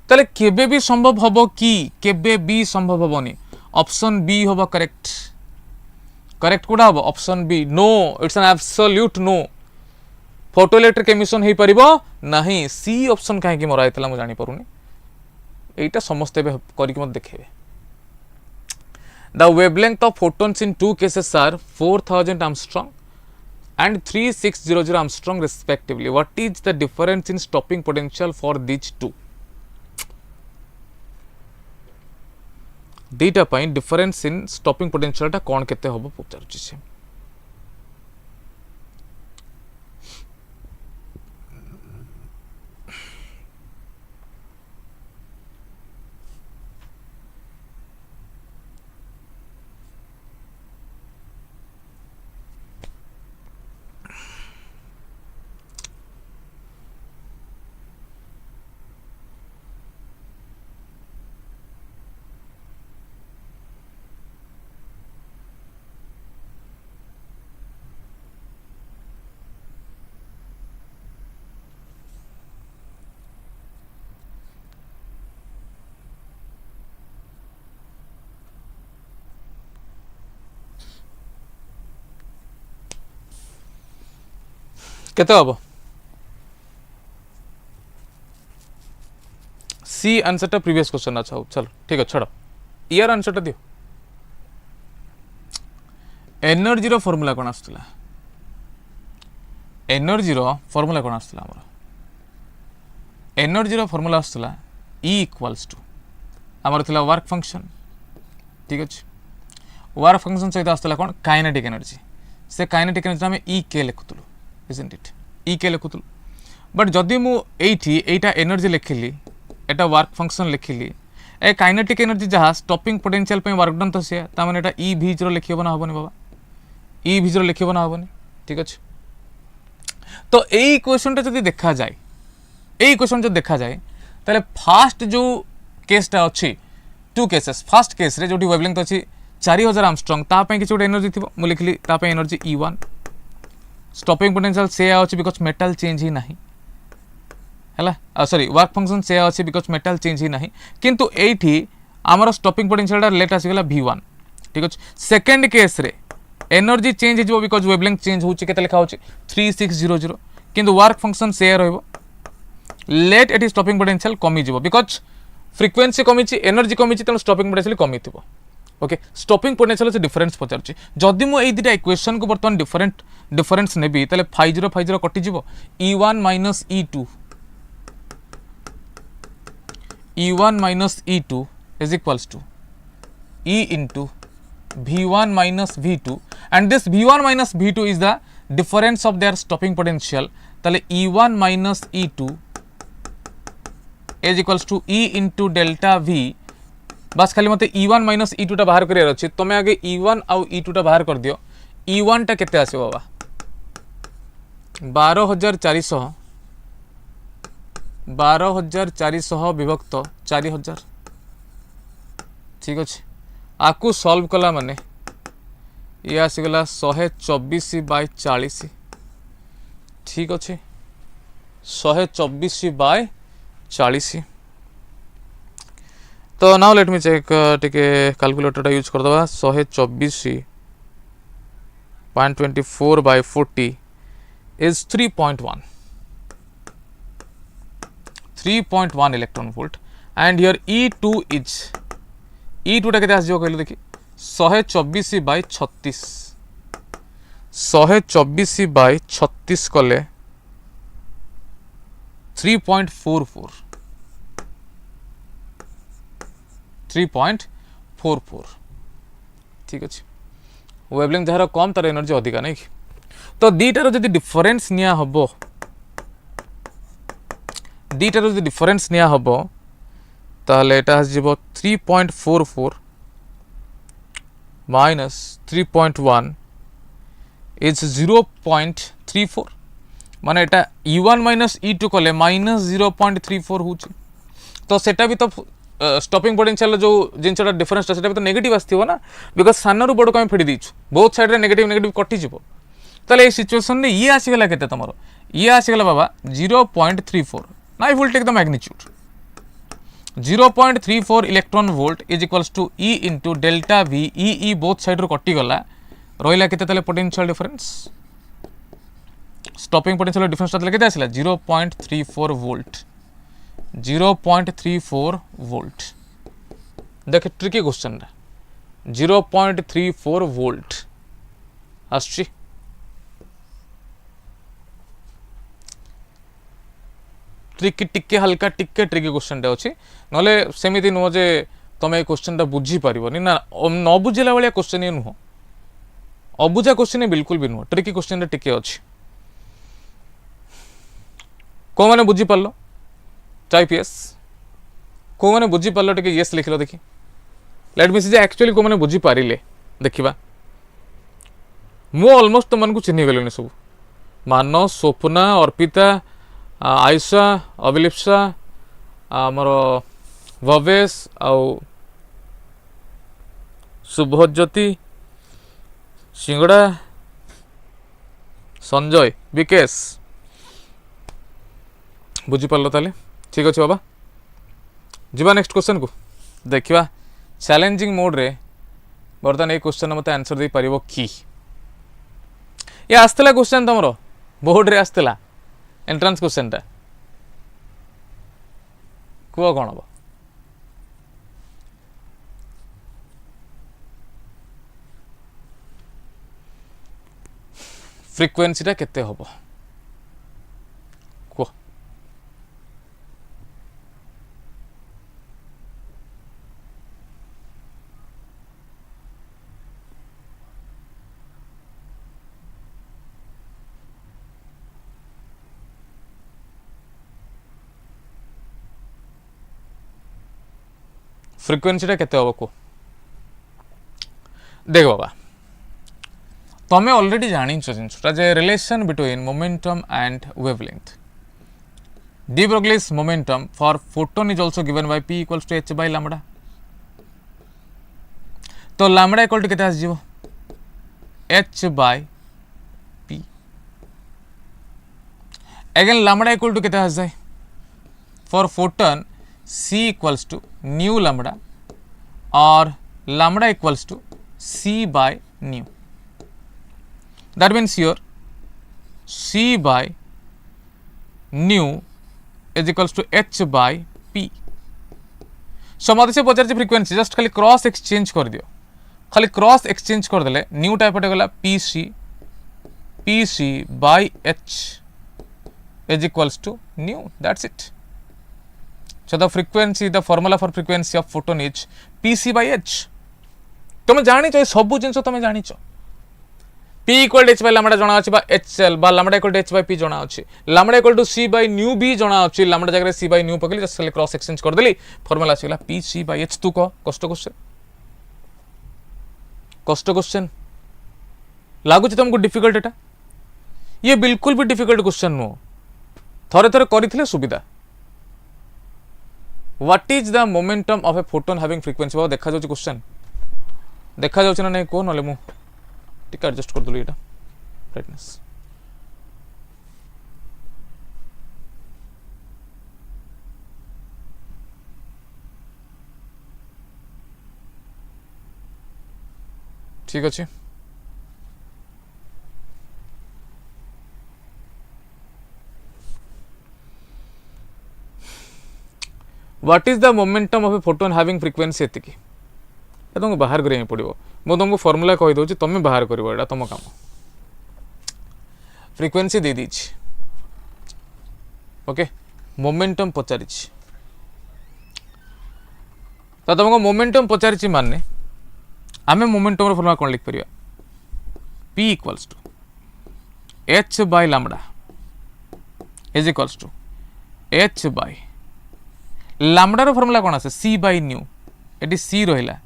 तले केबे भी संभव हबो कि केबे भी संभव हबोनी ऑप्शन बी होबो करेक्ट कोडा हबो option B no it's an absolute no photoelectric emission हे परिबो नहीं सी ऑप्शन काहे कि मोरा आइतला मु जानि परुनी एटा समस्त बे करि कि मत देखेबे the wavelength of photons in two cases are 4000 Armstrong and 3600 Armstrong respectively what is the difference in stopping potential for these two दीटा पाई डिफरेंस इन स्टॉपिंग पोटेंशियल टा कौन केते होबो पचारुछि से केते हबो सी आंसर टा प्रीवियस क्वेश्चन अच्छा चलो ठीक है छोड़ ईयर आंसर टा दियो एनर्जी रो फार्मूला कोन आस्तला एनर्जी रो फार्मूला कोन आस्तला हमर एनर्जी रो फार्मूला आस्तला E इक्वल्स टू हमर थिला वर्क फंक्शन ठीक अछि वर्क फंक्शन सहित आस्तला कोन काइनेटिक एनर्जी से काइनेटिक एनर्जी हम E के लिखुतलु isn't it E के लिखुतलु बट जदि मु एटा एनर्जी लिखिली एटा वर्क फंक्शन लिखिली ए काइनेटिक एनर्जी जहाँ स्टॉपिंग पोटेंशियल पे वर्क डन तो से ता माने एटा E v जीरो लिखिबो ना हबनी बाबा E v जीरो लिखिबो ना हबनी ठीक अछि तो एई क्वेश्चन टा जदि देखा जाए एई क्वेश्चन जो देखा जाए ताले फास्ट जो केसटा अछि टू केसेस फर्स्ट केस रे जोटी वेवलेंथ अछि 4000 Armstrong ता पे किछ एनर्जी थिबो मु लिखली ता पे एनर्जी E1 स्टॉपिंग पोटेंशियल से अछि बिकॉज़ मेटल चेंज ही नाही हला सॉरी वर्क फंक्शन से अछि बिकॉज़ मेटल चेंज ही नाही किंतु एठी हमर स्टॉपिंग पोटेंशियल टा लेट आसी गेला V1 ठीक अछि सेकंड केस रे एनर्जी चेंज हिजबो बिकॉज़ वेवलेंथ चेंज होछि केते लिखा होछि 3600 किंतु वर्क फंक्शन से रहइबो लेट एटी स्टॉपिंग पोटेंशियल कमी जिवो बिकॉज़ फ्रीक्वेंसी कमी छि एनर्जी कमी छि तनो स्टॉपिंग पोटेंशियल कमी थिबो ओके स्टॉपिंग पोटेंशियल से डिफरेंस पचारछि जदि मु एई दिटा इक्वेशन को बर्तमान डिफरेंस नेबी तले 50 कटि जिवो E1 minus E2 E1 minus E2 is equals to E into V1 minus V2 and this V1 minus V2 is the difference of their stopping potential तले E1 minus E2 is equals to E into delta V बस खाली मते E1 minus E2 टा बाहर करियार अछि तमे आगे E1 आउ E2 टा बाहर कर दियो E1 टा केते आसीबो बाबा 12400 विभक्त 4000 ठीक अच्छे आकु सॉल्व कला माने ये आसीगला 124/40 ठीक अच्छे 124/40 तो नाउ लेट मी चेक टिके कैलकुलेटर यूज कर दवा 124.24/40 is 3.1 electron volt and here E2 is E2 टा केते आसीबो कहलो देखि 124/36 कले 3.44 ठीक अच्छे वेवलेंथ जहाँ कम तार एनर्जी अधिका नहीं तो दीटार जब डिफरेन्स निया हबो ताहले एटा आसीबो 3.44 माइनस 3.1 इज 0.34 माने एटा E1 माइनस E2 कले माइनस 0.34 होची तो सेटा भी तो स्टॉपिंग पोटेंशियल जो जिनसटा डिफरेंस सेटा भी तो नेगेटिव आसथिबो ना बिकॉज सानरु बड़ को फेडी दीछु बहुत साइड रे नेगेटिव कटि जिवो ताले ए सिचुएशन रे ये आसीगला केते तमरो ये आसीगला बाबा 0.34 now will take the magnitude 0.34 electron volt is equals to E into delta V E both side रो कटि गला रहिला केते ताले potential difference stopping potential difference ताले केते आसीला 0.34 वोल्ट 0.34 वोल्ट देख ट्रिकी क्वेश्चन 0.34 वोल्ट आछि ट्रिकी टिके हल्का टिके ट्रिकी क्वेश्चन अच्छी ना सेमती नुह जे तुम ये क्वेश्चन बुझी पारनी ना न बुझेला भाया क्वेश्चन ये नुह अबुझा क्वेश्चन बिल्कुल भी नुह ट्रिकी क्वेश्चन टिके अच्छी को मैंने बुझी पार टाइप यस को मैंने बुझी पार टे यस लिखल देखी लेट मी सी एक्चुअली को मैंने बुझी पारे देखा मु ऑलमोस्ट तुम को चिन्ह गलि सब मानस स्वप्ना अर्पिता आयशा अभिलिप्सा आमर भवेश आउ शुभज्योति सिंगड़ा संजय विकेश बुझीपार ताले ठीक अच्छे बाबा जीवा नेक्स्ट क्वेश्चन को देखा चैलेंजिंग मोड रे बर्तमान ये क्वेश्चन मत आंसर दे पारिबो कि ये आसला क्वेश्चन तुम बोर्ड रे आसला एंट्रांस क्वेश्चन टा कह कौन हम फ्रिक्वेंसी टा केते हम कह फ्रिक्वेंसी टा केते हम को देख बाबा तुम्हें ऑलरेडी जानी जिनसा जे relation between momentum and wavelength de Broglie's momentum for photon is also given by p equals to h by lambda तो लैम्बडा इक्वल टू केते आस जीवो h by p again lambda equal to केते आस जाय for photon c equals to nu lambda or lambda equals to c by nu. That means here c by nu is equals to h by p. So मत से पचार frequency just खाली cross exchange कर दियो खाली cross exchange कर देले new type पटे गला pc by h is equals to nu. That's it. So the frequency, the formula for frequency of photon is Pc by h. तुम जानी सब जिन तुम जानी P equal to h by lambda जना अछि बा hL बा lambda equal to h by p जना अछि lambda equal to c by nu b जना अछि lambda जगह c by nu पकली जस्ट क्रॉस एक्सचेंज कर देली फार्मूला आसीला Pc by h तू कह कष्ट क्वेश्चन लगुच तुमको डिफिकल्ट एटा ये बिल्कुल भी डिफिकल्ट क्वेश्चन नुह थरे थरे करथिले सुविधा what is the momentum of a photon having frequency बाबा देखा जाउची क्वेश्चन देखा जाउची ना नहीं को नले मु टिक एडजस्ट कर दली एटा ब्राइटनेस ठीक अच्छे what is the momentum of a photon having frequency एति तुमको बाहर करिया पड़ो मु तुमको फॉर्मूला कहि दउची तुम बाहर करिवो एटा तुम काम फ्रीक्वेंसी दे दीची ओके मोमेंटम पचारिची तो तुमको मोमेंटम पचारिची माने आमे मोमेंटम रो फॉर्मूला कोन लिख परिया p equals to h by lambda is equals to h by lambda रो फॉर्मूला कोन आसे c बाय न्यू एटी c रहिला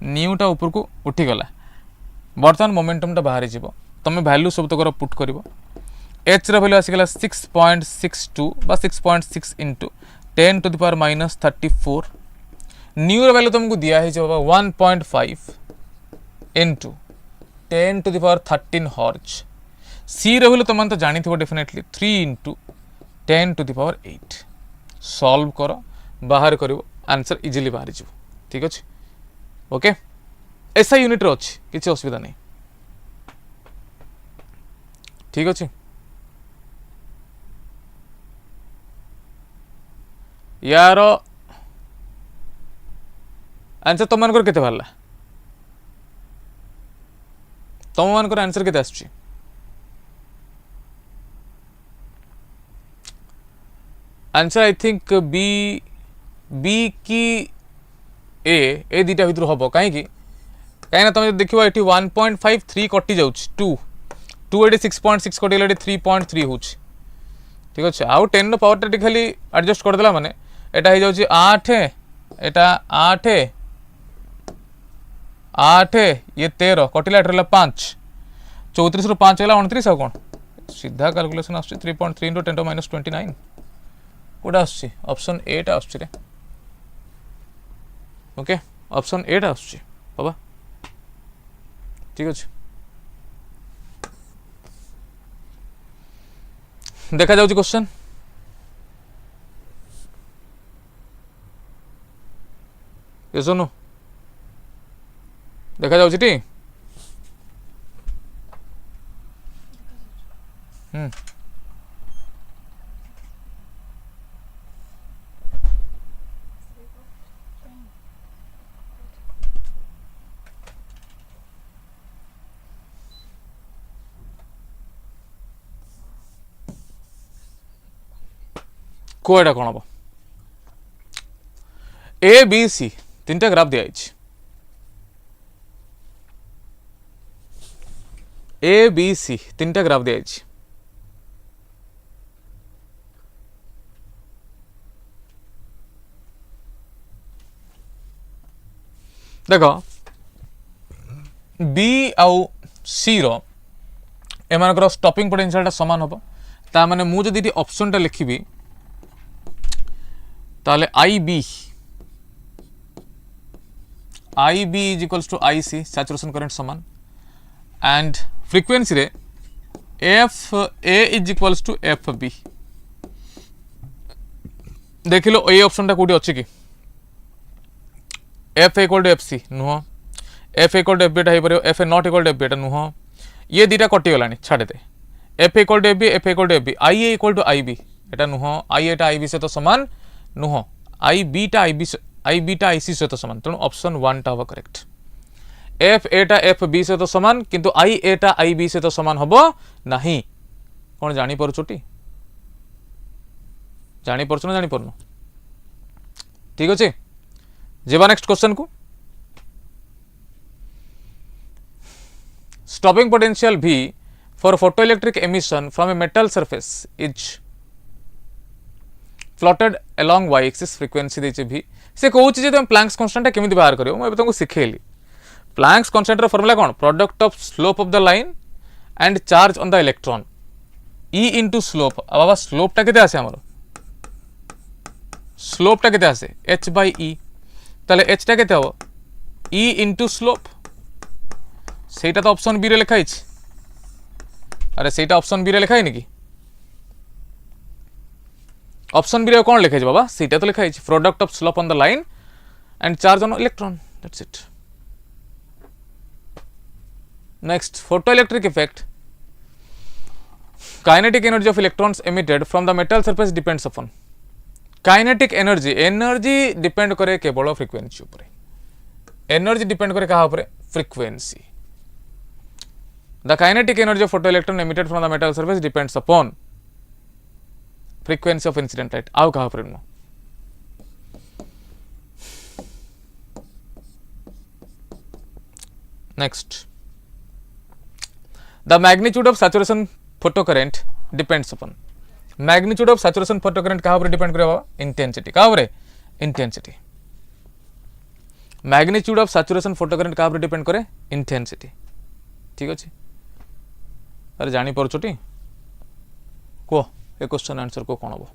न्यू टा ऊपर को उठी गला बर्तमान मोमेंटम टा बाहर जीवो तमे वैल्यू सब तक पुट करिवो h रो वैल्यू आसी गला 6.62 बा 6.6 into 10 to the power minus 34 nu रो वैल्यू तुमको दिया है जो 1.5 into 10 to the power 13 hertz सी रही तुम तो जानी थो definitely 3 into 10 to the power 8 solve कर बाहर कर आंसर इजिली बाहर जीव ठीक अच्छे ओके ऐसा यूनिट अच्छी किसी असुविधा नहीं ठीक अच्छे यार आंसर तुम मान केते बाहरला तुम मान आंसर केते आसुची answer I think B B की ए दीटा भितर हम कहीं कहीं तुम देखो ये 1.53 कटि जा 2 ये 6.6 कटिगला 3.3 हो ठीक अच्छे आउ 10 पावर टा खाली एडजस्ट करदेला माने एटा हो जाउची 8 एटा 8 8 ये 13 कटिला एटा 5 34 रु 5 है 29 आ कौन सीधा कैलकुलेशन आस 3.3 इंटू 10 to minus 29 कोटा आस ऑप्शन ए टा आस ओके ऑप्शन ए टा आस बाबा ठीक अच्छे देखा जाउची क्वेश्चन ये सुनो देखा जाउची टी कोएटा कौन हम ए बी सी तीन टा ग्राफ दिया ए बी सी तीन टा ग्राफ दिया देख बी आउ सी रो एमानकर स्टॉपिंग पोटेंशियल टा समान हम ता माने मु जदि ऑप्शन टा लिखिबी ताले I B is equals to I C saturation current समान एंड फ्रीक्वेंसी रे F A is equals to F B देख लो ये ऑप्शन टा कोडी अछि कि F equal to F C नुह F equal to F B टा हो F A not equal to F B टा नुह ये दीटा कटि गलानी छाड़े दे F equal to F B F equal to F B I A equal to I B एटा नुह आई एटा आई बी से तो समान नुह आई बीटा आई सी सहित समान तेणु ऑप्शन 1 टा हम करेक्ट एफ एटा एफ बी सहित समान किंतु आई एटा आई बी सहित समान हम नहीं कौन जानी परछोटी जानी परछ ना जानी परनो ठीक अच्छे जेबा नेक्स्ट क्वेश्चन को stopping potential V for photoelectric emission from a metal surface is plotted along y axis frequency देचे V से कहूँ जे तुम प्लैंक्स कांस्टेंट केमिति बाहर करियो मैं तुमको सिखेली प्लैंक्स कांस्टेंट रो फार्मूला कोन product of slope of the line and charge on the electron e into slope बाबा स्लोपटा केते आसे आमर स्लोपटा केते आसे एच बाय ई ताले एचटा केते हबो ई इंटू स्लोप सेटा तो ऑप्शन बी रे लिखा है अरे सेटा ऑप्शन बी रे लिखा है कि ऑप्शन बी रे कौन लिखा है बाबा सेटा तो लिखा है product of slope on the line and charge on electron that's it next photoelectric effect kinetic energy of electrons emitted from the metal surface depends upon kinetic energy depend करे केवल फ्रिक्वेंसी ऊपर एनर्जी डिपेंड करे कहा ऊपर frequency the kinetic energy of photoelectron emitted from the metal surface depends upon frequency of incident light आउ कहा ऊपर next the magnitude of saturation photocurrent depends upon magnitude of saturation photocurrent कहाँ पर depend करे बाबा intensity कहाँ पर intensity magnitude of saturation photocurrent कहाँ पर depend करे intensity ठीक अच्छे अरे जानी पर छोटी को ए क्वेश्चन आंसर को कौन हो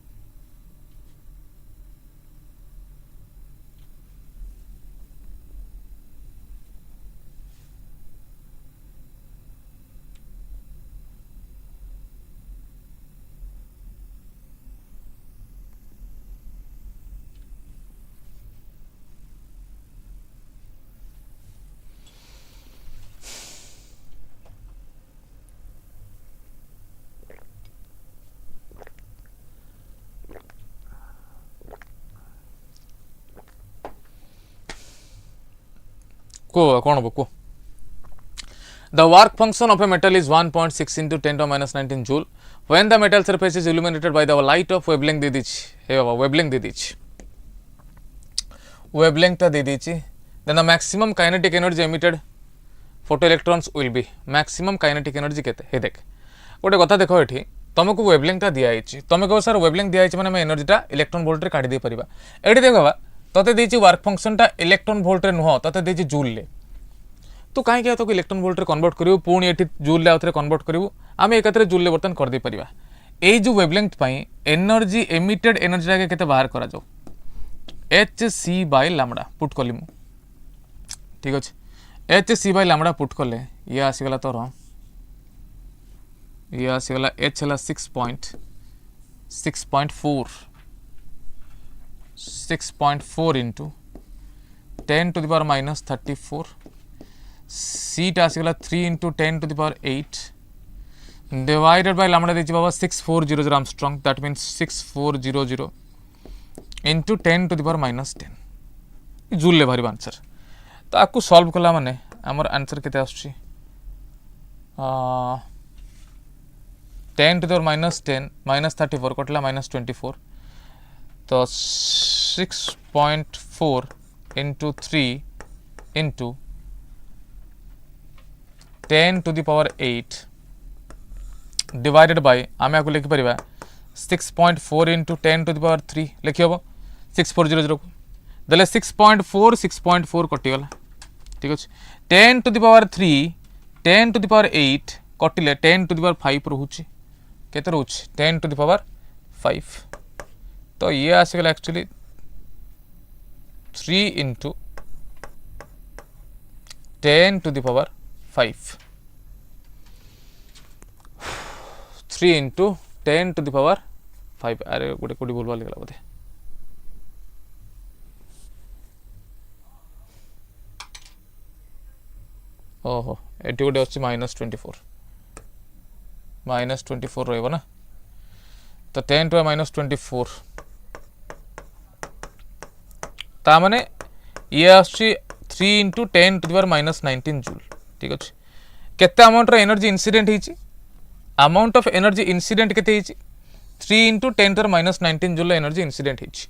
कौन हम को the work function of a metal is 1.6 into 10 to minus 19 joule when the metal surface is illuminated by the light of wavelength दे दीची हे बाबा वेवलेंथ दे दीची वेवलेंथ दे दीची then the maximum kinetic energy emitted photoelectrons will be maximum kinetic energy केते हे देख गोटे कथा देखो एठी तुमको वेवलेंथ दिया है तुम कहो सर वेवलेंथ दिया है माने एनर्जीटा इलेक्ट्रॉन वोल्ट रे काटी दे परिबा एठी देख बाबा तते देछि वर्क फंक्शनटा इलेक्ट्रॉन वोल्ट रे नुह तते देछि जूल ले तो कहीं क्या तो इलेक्ट्रॉन वोल्ट रे कन्वर्ट करिवु पुणी एठी जूल ले आउथरे कन्वर्ट करिवु आमे एकत्रे जूल ले बर्तन कर दे परिबा एई जो वेवलेंथ पई एनर्जी एमिटेड एनर्जी रे केते बाहर करा जाऊ hc बाय लैम्डा पुट कली मु ठीक अछि hc बाय लैम्डा पुट कले ये आसी गला तोर ये आसी गला h हला 6.4 into 10 to the power minus 34 सीट आसीगला 3 into 10 to the power 8 divided by lambda देछि बाबा 6400 angstrom that means 6400 into 10 to the power minus 10 joule ले भारी आंसर तो आपको सॉल्व कला माने हमर आंसर केते आछी 10 to the power minus 10 minus 34 catla minus 24 तो 6.4 into 3 into 10 to the power 8 divided by आमे आको लिखि परिबा 6.4 into 10 to the power 3 लिखि हबो 6400 को देले 6.4 कटि गला ठीक अछि 10 to the power 3 10 to the power 8 कटिले 10 to the power 5 रहउछि केते रहउछि 10 to the power 5 तो ये आसीगला actually 3 into 10 to the power 5 3 into 10 to the power 5 अरे गोटे कोडी बोलवा लागला बोधे ओहो एटी गोटे अछि -24 रहइबो ना तो 10 to -24 ता माने ये आछि 3 into 10 to the power minus 19 joule ठीक अछि केते अमाउंट रो एनर्जी इंसिडेंट हिची अमाउंट ऑफ एनर्जी इंसिडेंट केते हिची 3 into 10 to the minus 19 joule energy incident हिची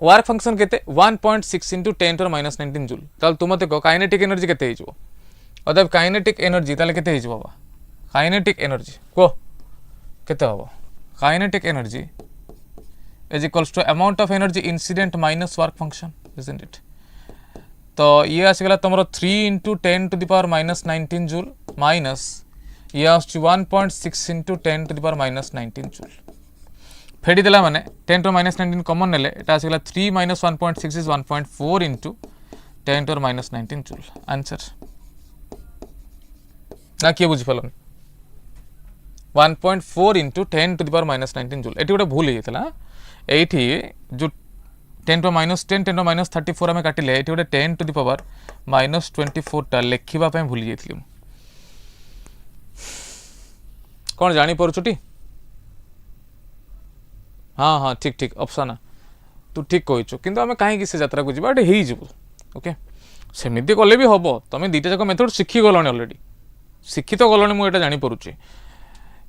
वर्क फंक्शन केते 1.6 into 10 to the minus 19 joule ताल तुम मते को काइनेटिक एनर्जी केते हिचबो अतः काइनेटिक एनर्जी ताले केते हिचबो बाबा काइनेटिक एनर्जी को केते हबो kinetic energy is equals to amount of energy incident minus work function isn't it तो ये आसीगला तुमरो 3 into 10 to the power minus 19 joule minus ये आसुची 1.6 into 10 to the power minus 19 joule फेड़ी देला माने 10 टू माइनस 19 कॉमन नेले एटा आसीगला 3 minus 1.6 is 1.4 into 10 to minus 19 joule answer ना किए बुझी पालन 1.4 into 10 to the power minus 19 joule एटी गोटे भूल होता एठी जो 10 टू माइनस 10 10 टू माइनस 34 आम काटिले एटी गोटे 10 टू द पावर माइनस 24 टा लिखिबा पय भूल जाइथिलि कौन जानी पड़छुटी हाँ हाँ ठीक ठीक ऑप्शन तू ठीक कहचु किंतु आम कहीं से यात्रा को जीवा हे जीवु ओके सेमिति कले भी हम तुम दुईटा जाक मेथड शिखी गल अलरेडी शिक्षित तो गलनी मुझे जानी पड़ुची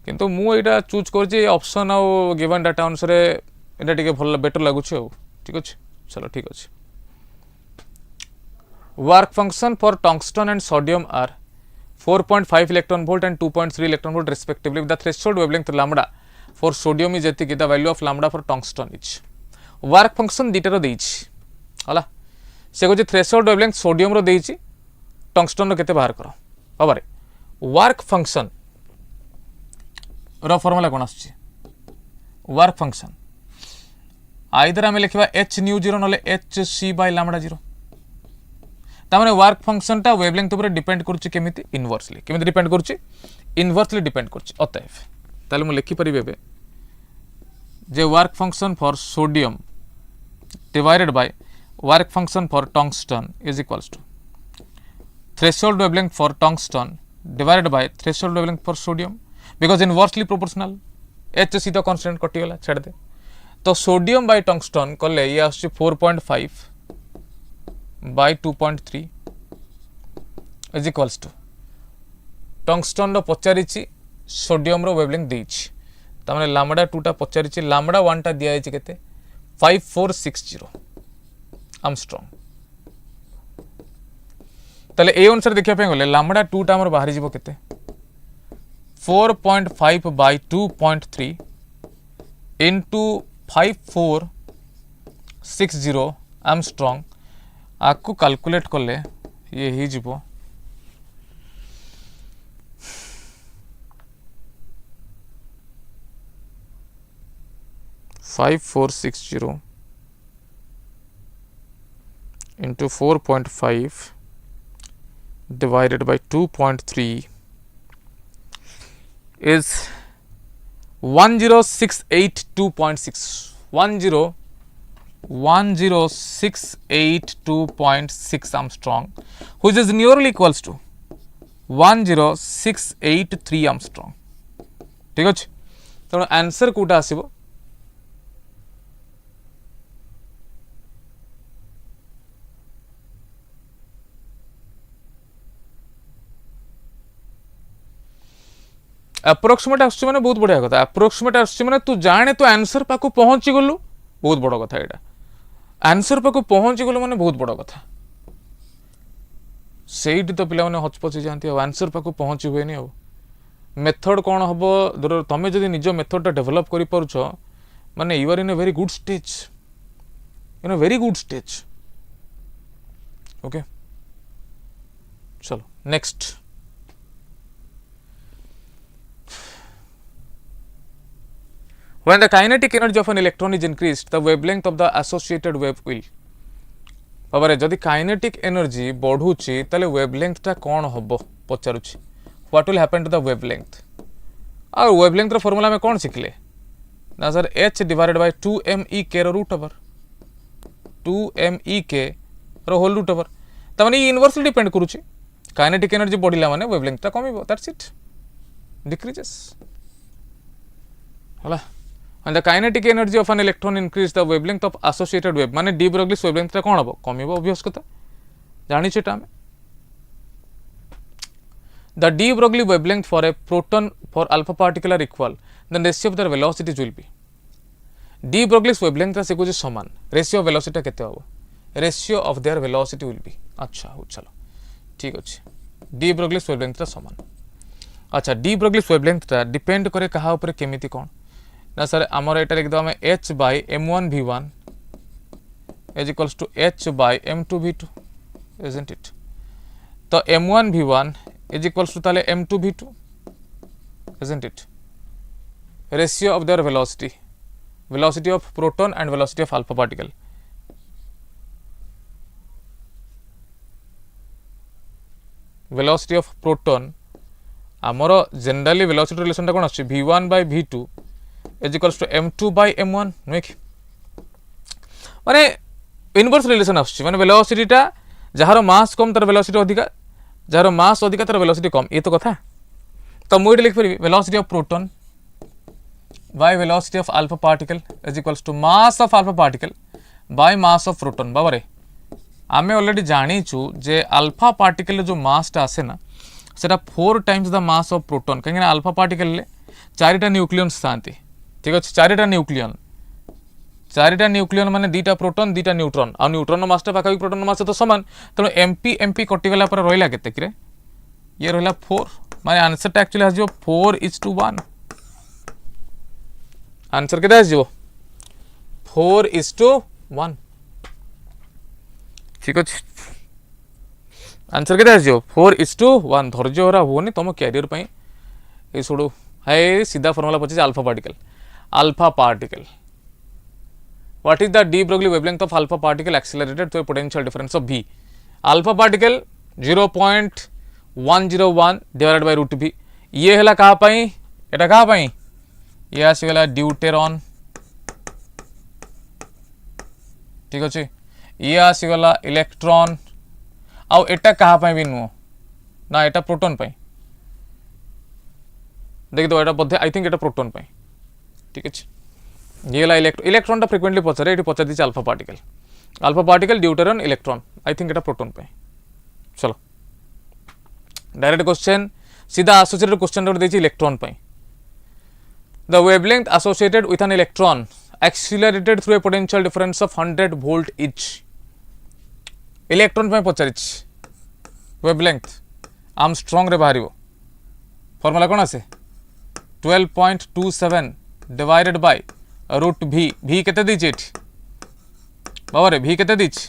किंतु मुझे चूज कर ऑप्शन आउ गिवन डाटा अनुसार यहाँ टे भल बेटर लगुच ठीक अच्छे चलो ठीक अच्छे work function for tungsten and sodium are 4.5 electron volt and 2.3 electron volt respectively the threshold wavelength lambda for sodium is एतिक the value of lambda for tungsten is work function दुईटार देछि हला से कहछि थ्रेशोल्ड वेवलेंथ सोडियम रो देछि tungsten रो केते बाहर करो बाबारे वर्क फंक्शन रो फॉर्मूला कोन आछि वर्क फंक्शन आइदर आम लिखा एच न्यू जीरो ना h c bye lambda zero तामाने work function टा वेवलेंथ ऊपर डिपेंड करूची केमिति इनवर्सली केमिति डिपेंड करूची इनवर्सली डिपेंड करूची अतएव ताले मु लिखि परिबे बे जे work function for sodium divided by work function for tungsten is equals to threshold wavelength for tungsten divided by threshold wavelength for sodium because inversely proportional HC तो constant कटि गला छाड़ दे तो सोडियम बाय टंगस्टन कले ये आछि 4.5 by 2.3 is equals to tungsten रो पचारिछि सोडियम रो वेवलेंथ देछि त माने लैम्बडा 2 टा पचारिछि लैम्बडा 1 टा दिया आइछि केते 5460 आर्मस्ट्रांग ताले ए अनुसार देखिया पे गले लैम्बडा 2 टा हमर बाहरी जीवो केते 4.5 by 2.3 into 5460 आर्मस्ट्रांग आकु कैलकुलेट करले ये ही जीवो 5460 into 4.5 divided by 2.3 is 10682.6 10682.6 Armstrong which is nearly equals to 10683 Armstrong ठीक अछि तो आंसर कोटा आसीबो अप्रोक्सीमेट आसुची माने बहुत बढ़िया कथा अप्रोक्सीमेट आसुची माने तू जाने तो आंसर पाकु पहुंची गलु बहुत बड़ कथा एटा आंसर पाकु पहुंची गलु माने बहुत बड़ कथा सेइट तो पिला माने हचपची जानती अब आंसर पाकु पहुंची हुएनी अब मेथड कौन हबो तमे जदि निज मेथड डेवलप करि परछो माने you are in a very good stage in a very good stage okay चलो next When the kinetic energy of an electron is increased, the wavelength of the associated wave will. बाबा रे जदि kinetic energy बढ़ुची ताले wavelength टा कौन हबो पचारुची. What will happen to the wavelength? और wavelength रो फॉर्मूला में कौन सिखले? ना sir h divided by 2mek रो रूट ओवर 2mek रो होल रूट ओवर. तमाने ये इनवर्सली डिपेंड करूची. Kinetic energy बढ़िला माने wavelength टा कमिबो. That's it. Decreases. होला. When the kinetic energy of an electron increase the wavelength of associated wave माने de Broglie's wavelength टा कौन हबो कमिबो obvious कथा जानि छेटा हम the de Broglie wavelength for a proton for alpha particle are equal then ratio of their velocities will be de Broglie's wavelength से कुछ समान ratio of velocity केते हबो ratio of their velocity will be अच्छा हो चलो ठीक अछि de Broglie's wavelength समान अच्छा de Broglie's wavelength टा डिपेंड करे कहा ऊपर केमिति कोन ना सर आमर एटा लिख दो हमें h by m1 v1 is equals to h by m2 v2 isn't it तो m1 v1 is equals to ताले m2 v2 isn't it? Ratio of their velocity, velocity of proton and velocity of alpha particle. Velocity of proton आमर generally velocity relation कौन आछी v1 by v2 is equals to m2 by m1 नुहे कि माने inverse relation आछी माने वेलोसिटीटा जहार मास कम तार वेलोसिटी अधिका जहार मास अधिका तार वेलोसिटी कम ये तो कथा तो मुझे लिख पारि velocity of proton by velocity of alpha particle is equals to mass of alpha particle by mass of proton बाबा आमे ऑलरेडी जानीचु जे अल्फा पार्टिकल जो मास टा आसे ना सेटा 4 times the mass of proton कहीं अल्फा पार्टिकल ले चारिटा न्यूक्लियन्स थांती ठीक अच्छे चारिटा न्यूक्लियन माने दीटा प्रोटॉन दीटा न्यूट्रॉन आ न्यूट्रॉन मास टा पाखा प्रोटॉन मास तो समान तेणु एमपी कटिगला पर रहिला केते किरे ये रहिला 4 माने आंसर टा एक्चुअली आजो 4:1 आंसर केते आजो 4:1 ठीक अच्छे आंसर केते आजो 4:1 धैर्य होरा होनी तुम कैरियर पई ए सोडू हाय सीधा फार्मूला पचे alpha particle what is the de Broglie wavelength of alpha particle accelerated to a potential difference of v alpha particle 0.101 divided by root v ये हला कहा पई एटा कहा पई ये आसीगला ड्यूटेरॉन ठीक अच्छे ये आसीगला इलेक्ट्रॉन आउ एटा कहा पई भी नुह ना एटा प्रोटॉन पई देख दो एटा बोधे आई थिंक एटा प्रोटॉन पई ठीक अच्छे ये हला इलेक्ट्रॉन टा फ्रिक्वेंटली पचारे एटी पचार this alpha particle deuteron electron I think एटा प्रोटॉन पई चलो डायरेक्ट क्वेश्चन सीधा एसोसिएटेड क्वेश्चन रे देछि इलेक्ट्रॉन पई the wavelength associated with an electron accelerated through a potential difference of 100 volt each electron पे पचारिछ वेवलेंथ आर्मस्ट्रांग रे बाहरिबो फार्मूला कोन आसे 12.27 डिवाइडेड बाय रूट v केते दिछि बाबा रे v केते दिछि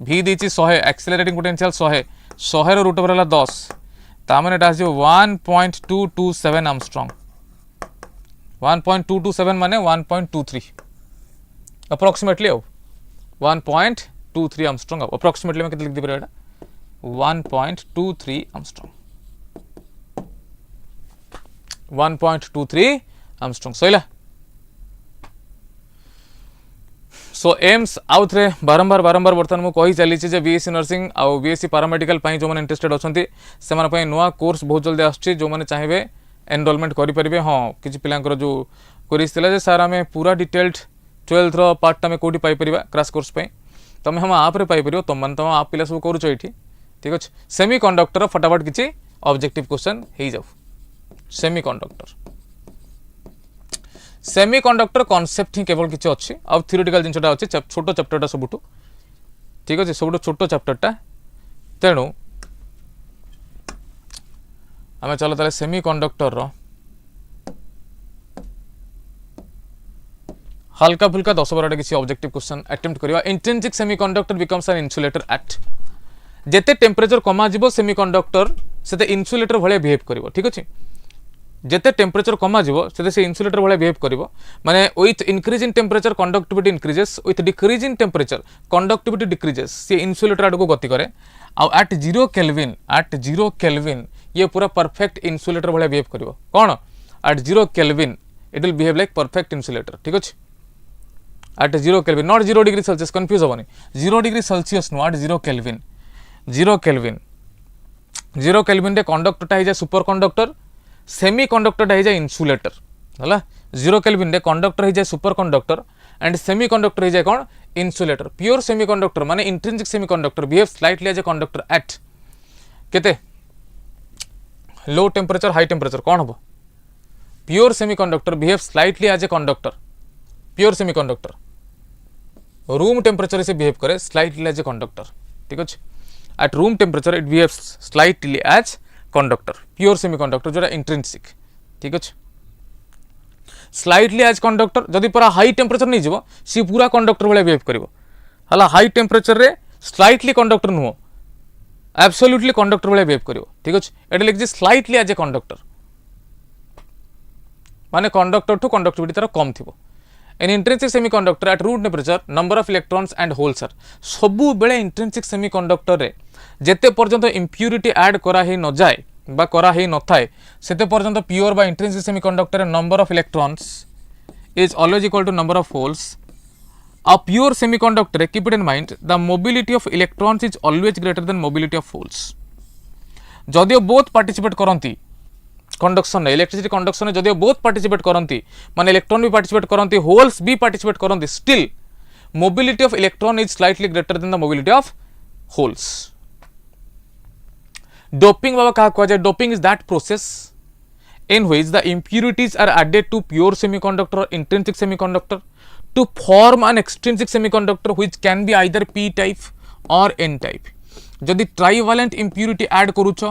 v दिछि 100 एक्सीलरेटिंग पोटेंशियल 100 रो रूट ओवर हला 10 ता माने एटा आसे 1.227 आर्मस्ट्रांग 1.227 माने 1.23 अप्रोक्सीमेटली 1.23 आर्मस्ट्रांग अप्रोक्सीमेटली मैं कितने लिख दी पड़ेगा 1.23 आर्मस्ट्रांग 1.23 आर्मस्ट्रांग सहीला सो एम्स आउ थे बारंबार बर्तमान मुझे कही चली जे बीएससी नर्सिंग आउ बीएससी पैरामेडिकल जो मैंने इंटरेस्टेड अच्छा से नुआ कोर्स बहुत जल्दी आसुच्छी जो मैंने चाहिए एनरोलमेंट करेंगे हाँ किसी पिलांकर जो क्वेरीज थिला जे सर आम पूरा डिटेल्ड 12th पार्ट आम कौटी पाइपर क्रैश कोर्स तुम हम आप रे पाइपर तुम मैंने तुम आप पिला सब करुच ये ठीक अच्छे सेमीकंडक्टर फटाफट किसी ऑब्जेक्टिव क्वेश्चन हो जाऊ सेमीकंडक्टर कॉन्सेप्ट ही केवल किसी अच्छी आ थ्योरेटिकल जिनटा अच्छी छोट चैप्टरटा सबुठ ठीक अच्छे सब छोट चैप्टरटा तेणु आम चलो ताले सेमीकंडक्टर हल्का फुल्का 10-12 किसी ऑब्जेक्टिव क्वेश्चन अटेम्प्ट करवा intrinsic semiconductor becomes an insulator at जेते टेम्परेचर कमा जिवो सेमीकंडक्टर सेते इन्सुलेटर भले बिहेव करिवो ठीक अछि जेते टेम्परेचर कमा जिवो सेते से इन्सुलेटर भले बिहेव करिवो माने with increase in temperature conductivity increases with decrease in temperature conductivity decreases से इन्सुलेटर आडको गति करे आ एट 0 केल्विन ये पूरा परफेक्ट इन्सुलेटर भले बिहेव करिवो कोन at 0 kelvin it will behave like perfect insulator ठीक अछि at 0 kelvin not 0 degree Celsius confuse होबनी 0 degree Celsius no at 0 kelvin 0 kelvin रे कंडक्टर टा जाए सुपर कंडक्टर सेमी कंडक्टर टा जाए इन्सुलेटर हला 0 केल्विन रे कंडक्टर जाए super conductor and semi conductor जाए कौन इन्सुलेटर प्योर सेमी कंडक्टर माने intrinsic semi conductor behave slightly as a conductor at केते लो टेम्परेचर हाई टेम्परेचर कौन हम pure semi conductor behave slightly as a conductor pure semi conductor room temperature से behave करे slightly as a conductor ठीक अच्छे at room temperature it behaves slightly as conductor pure semi conductor जोटा intrinsic ठीक अच्छे slightly as conductor जदि पूरा high temperature नहीं जीवो सी पूरा कंडक्टर भाई बिहेव करिवो हला हाई टेम्परेचर रे स्लाइटली कंडक्टर नुह एब्सोल्युटली कंडक्टर भाई बिहेव करिवो ठीक अच्छे एटा लिखि स्लाइटली एज ए कंडक्टर माने कंडक्टर टू कंडक्टिविटी तार कम थिबो in intrinsic semiconductor at room temperature number of electrons and holes are सबु बेले इंट्रिंसिक सेमीकंडक्टर रे जेते पर्यंत इंप्यूरिटी ऐड करा हे न जाए बा करा हे न थाए सेते पर्यंत प्योर बा intrinsic semiconductor number of electrons is always equal to number of holes a pure semiconductor keep it in mind the mobility of electrons is always greater than mobility of holes जदियो both participate करती conduction electricity conduction जदियो both participate करती माने electron भी participate करती holes भी participate करती still mobility of electron is slightly greater than the mobility of holes doping बाबा क्या कह जाए doping is that process in which the impurities are added to pure semiconductor or intrinsic semiconductor to form an extrinsic semiconductor which can be either p type or n type जदि trivalent impurity add करूछ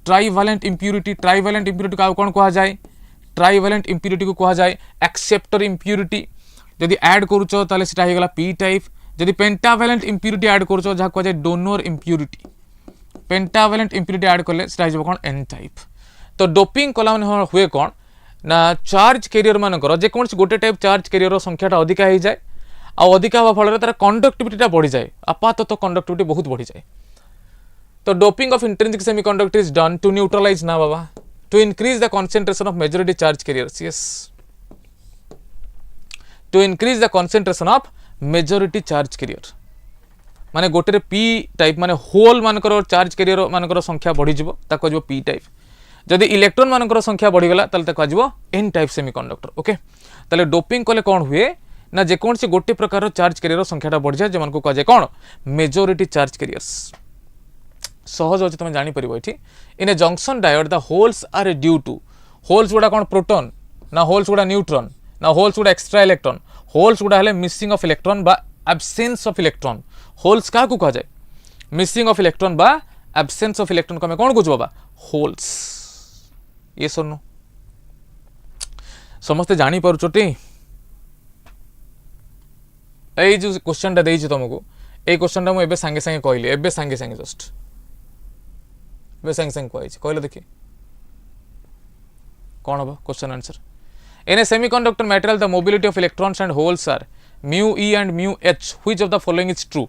trivalent impurity का कौन कहा जाए trivalent impurity को कहा जाए acceptor impurity जदि add करूछ ताले सेटा हेगला p टाइप जदि पेंटावैलेंट इम्प्यूरिटी ऐड करूछ जहा कहा जाए donor impurity pentavalent impurity add करले सेटा हेजो कोन n टाइप तो डोपिंग कला हुए कौन ना चार्ज कैरियर मानकर जेकोसी गोटे टाइप चार्ज कैरियर संख्याटा अधिका हो जाए अधिका हवा फल तार कंडक्टिविटी बढ़ी जाए आपातत कंडक्टिविटी बहुत बढ़ी जाए तो doping of intrinsic semiconductor is done to neutralize ना बाबा to increase the concentration of majority charge carriers yes to increase the concentration of majority charge carrier माने गोटे पी टाइप माने होल मानकर चार्ज कैरियर मानकर संख्या बढ़ी जिवो ताको जो पी टाइप जदि इलेक्ट्रॉन मानकर संख्या बढ़ीगला ताले कह एन टाइप सेमीकंडक्टर ओके ताले डोपिंग कले कौन हुए ना जेकोसी गोटे प्रकार चार्ज कैरियर संख्याटा बढ़ जाए जो कह जाए कौन मेजॉरिटी चार्ज कैरियर्स सहज अच्छे तुम जापर ये in a junction diode the holes are due to holes गुड़ा कौन प्रोटॉन ना होल्स गुड़ा न्यूट्रॉन ना होल्स गुड़ा एक्स्ट्रा इलेक्ट्रॉन होल्स गुड़ा है मिसिंग ऑफ इलेक्ट्रॉन बा एब्सेंस ऑफ इलेक्ट्रॉन होल्स क्या कह जाए मिसिंग ऑफ इलेक्ट्रॉन बा एब्सेंस ऑफ इलेक्ट्रॉन को कौन कह बाबा होल्स ये सुनो समस्ते जानी पारुछोटी ए जो क्वेश्चन टा देइछि तुमको ए क्वेश्चन टा मु एबे संगे संगे कहली एबे संगे संगे जस्ट एबे संगे संगे कहइछि कहले देखि कोन हो question answer in a semiconductor material the mobility of electrons and holes are mu e and mu h which of the following is true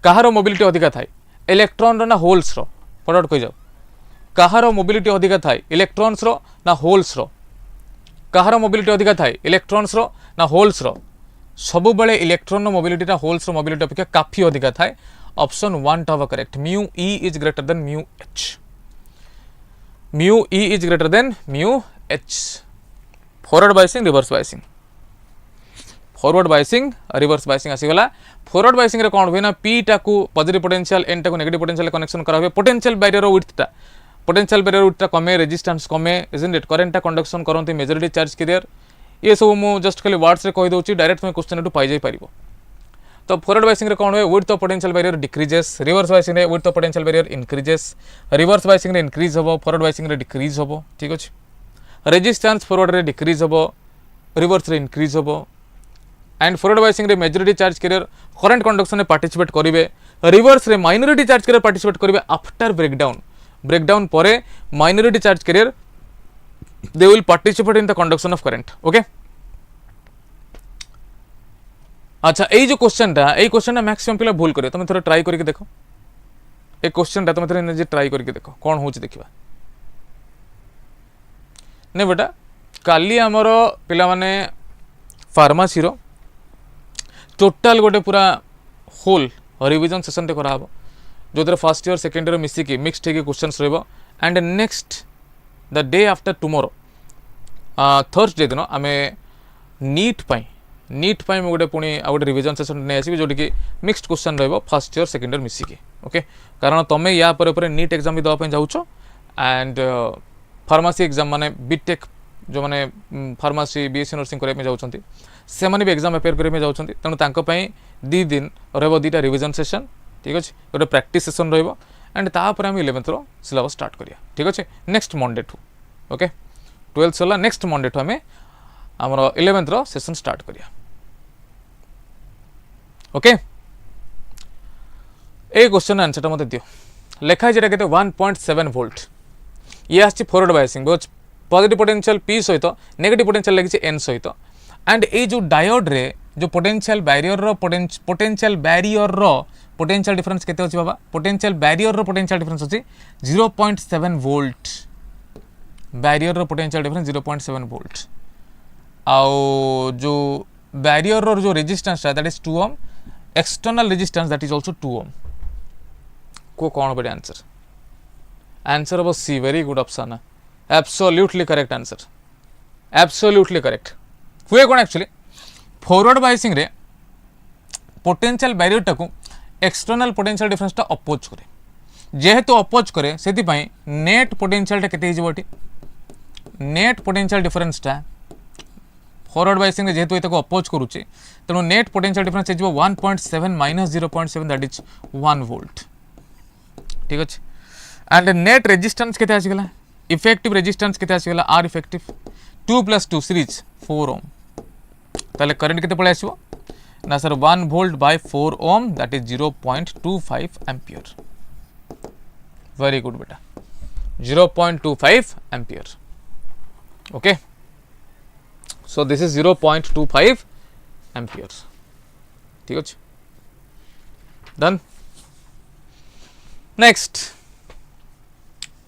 कहारो मोबिलिटी अधिका थाए इलेक्ट्रॉन रो ना होल्स रो फटाफट कहि जाओ कहार मोबिलिटी अधिका थाए इलेक्ट्रॉन्स रो ना होल्स रो कहार मोबिलिटी अधिका थाए इलेक्ट्रॉन्स रो ना होल्स रो सबु बेले इलेक्ट्रॉन रो मोबिलिटी टा होल्स रो मोबिलिटी अपेक्षा काफी अधिका थाए ऑप्शन 1 टा correct mu e is greater than mu h mu e is greater than mu h forward biasing reverse biasing forward biasing reverse biasing आसीगला फॉरवर्ड बायसिंग रे कोन होय ना p टा को पॉजिटिव पोटेंशियल n टा को नेगेटिव पोटेंशियल कनेक्शन करा होय पोटेंशियल बैरियर विड्थ टा पोटेंशियल बैरियर विड्थ टा कमे रेजिस्टेंस कमे इजंट इट करंट टा कंडक्शन करंती मेजॉरिटी चार्ज कैरियर ये सब मु जस्ट खाली वर्ड्स रे कहि दोची डायरेक्ट में क्वेश्चन टू पाई जाई परिबो तो फॉरवर्ड बायसिंग रे कोन होय width of potential barrier decreases reverse biasing रे width of potential barrier increases reverse biasing रे इंक्रीज होबो फॉरवर्ड बायसिंग रे डिक्रीज होबो ठीक अछि रेजिस्टेंस फॉरवर्ड रे डिक्रीज होबो रिवर्स रे इंक्रीज होबो एंड फॉरवर्ड बायसिंग रे majority charge career current conduction में पार्टिसिपेट करिवे रिवर्स रे माइनॉरिटी चार्ज कैरियर पार्टिसिपेट करिवे आफ्टर ब्रेकडाउन परे minority charge carrier they will participate in the conduction of current okay अच्छा ए जो क्वेश्चन टा मैक्सिमम पिला भूल करियो तुम थोड़ा ट्राई करके देखो ए क्वेश्चन टा तुम थोड़ा निजे ट्राई करके देखो कौन होची देखिबा ने बेटा काली हमरो पिला माने फार्मेसी रो टोटाल गोटे पूरा होल रिविजन सेशन टे करा हबो जो फर्स्ट ईयर सेकेंड ईयर मिसिकी मिक्सड होगी क्वेश्चंस रहिबो and next the day after tomorrow Thursday दिन आमे नीट पाई गोटे पुणी आ गोटे रिविजन सेशन नहीं आसबि जोटी कि मिक्सड क्वेश्चन रहिबो फर्स्ट ईयर सेकेंड ईयर मिसिकी ओके कारण तुम या पर नीट एग्जाम भी दवा जाऊछ एंड फार्मेसी एग्जाम माने बीटेक जो मैंने फार्मेसी बीएससी नर्सिंग करने जाऊँगी से भी एग्जाम अपेयर करने जाऊँगी तेणु तांको दी दिन रहिबो दीटा रिविजन सेशन ठीक अच्छे गोटे प्रैक्टिस सेशन रहिबो एंड तापर आम 11th रो सिलेबस स्टार्ट करिया ठीक अच्छे नेक्स्ट मंडे ठू ओके 12th सरला नेक्स्ट मंडे ठू आम आमर 11th रो सेशन स्टार्ट करिया ओके ए क्वेश्चन आंसर टा मते दियो लेखा जेटा केते 1.7 वोल्ट ये आछि फॉरवर्ड बायसिंग बहुत पॉजिटिव पोटेंशियल P सहित नेगेटिव पोटेंशियल लगी N सहित एंड ये जो डायोड रे जो पोटेंशियल बैरियर रो पोटेंशियल डिफरेंस केते अछि बाबा पोटेंशियल बैरियर रो पोटेंशियल डिफरेंस अछि 0.7 वोल्ट बैरियर रो पोटेंशियल डिफरेंस 0.7 वोल्ट आउ जो बैरियर रो जो resistance that is 2 ohm external resistance that is also 2 ohm को कौन बड़े answer answer of C very good option absolutely correct answer absolutely correct हुए कौन एक्चुअली फॉरवर्ड बायसिंग रे पोटेंशियल बैरियर टाकू एक्सटर्नल पोटेंशियल डिफरेंस टा अपोज करे जेहेतु अपोज करे से नेट पोटेंशियल टा केते हिजबोटी नेट पोटेंशियल डिफरेंस टा फॉरवर्ड बायसिंग जेहेतु ये अपोज करूची तेणु नेट पोटेंशियल डिफरेंस हिजबो 1.7 माइनस 0.7 दैट इज 1 वोल्ट ठीक अछि एंड नेट रेजिस्टेंस केते आसी गेला इफेक्टिव रेजिस्टेंस केते आसी गेला आर इफेक्टिव 2 + 2 सीरीज 4 ओम ताले करंट केते पळे आसीबो ना sir 1 volt by 4 ohm that is 0.25 ampere very good बेटा 0.25 ampere okay so this is 0.25 ampere ठीक अछि done next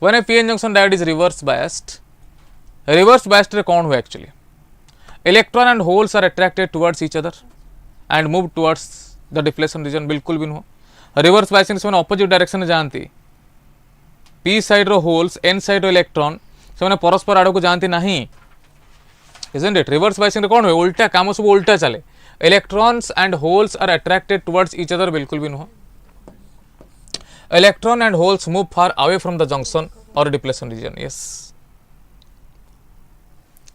when a PN junction diode is reverse biased रे कौन हुए actually electron and holes are attracted towards each other and move towards the depletion region बिल्कुल भी नुह reverse biasing से opposite direction में जाती पी साइड रो होल्स एन साइड रो इलेक्ट्रॉन से परस्पर आड़ को जाती ना इजंट इट रिवर्स बायसिंग कौन हुए उल्टा काम सब उल्टा चले electrons and holes are attracted towards each other बिल्कुल भी नुह electron and holes move far away from the junction और depletion region yes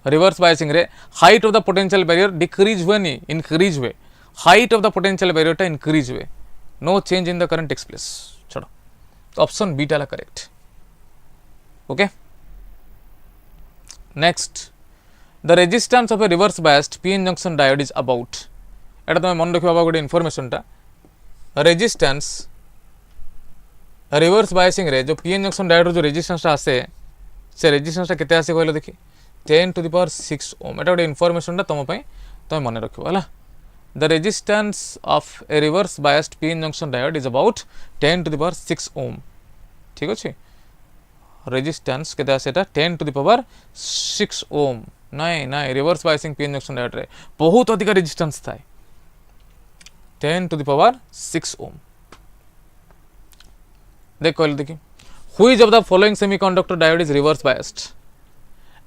reverse biasing रे height of the potential barrier decrease हुए नहीं इंक्रीज हुए height of the potential barrier टा increase हुए no change in the current takes place छोड़ो तो option B टाला correct okay next the resistance of a reverse biased PN junction diode is about एटा तुम मन रखिबा गोटे इनफॉरमेशन टा रेजिस्टेंस रिवर्स बायसिंग रे जो पीएन जंक्शन डायोड जो रेजिस्टेंस टा आसे से रेजिस्टेंस टा केते आसे कहलो देखि 10 to the power 6 ohm एटा गोटे इनफॉरमेशन टा तुम मन रखिबो हला the resistance of a reverse biased p-n junction diode is about 10 to the power 6 ohm ठीक अछि रेजिस्टेंस केते आसे एटा 10 to the power 6 ohm नहीं reverse biasing p-n junction diode रे बहुत अधिक रेजिस्टेंस थाए 10 to the power 6 ohm देख कहले देखि which of the following semiconductor diode is reverse biased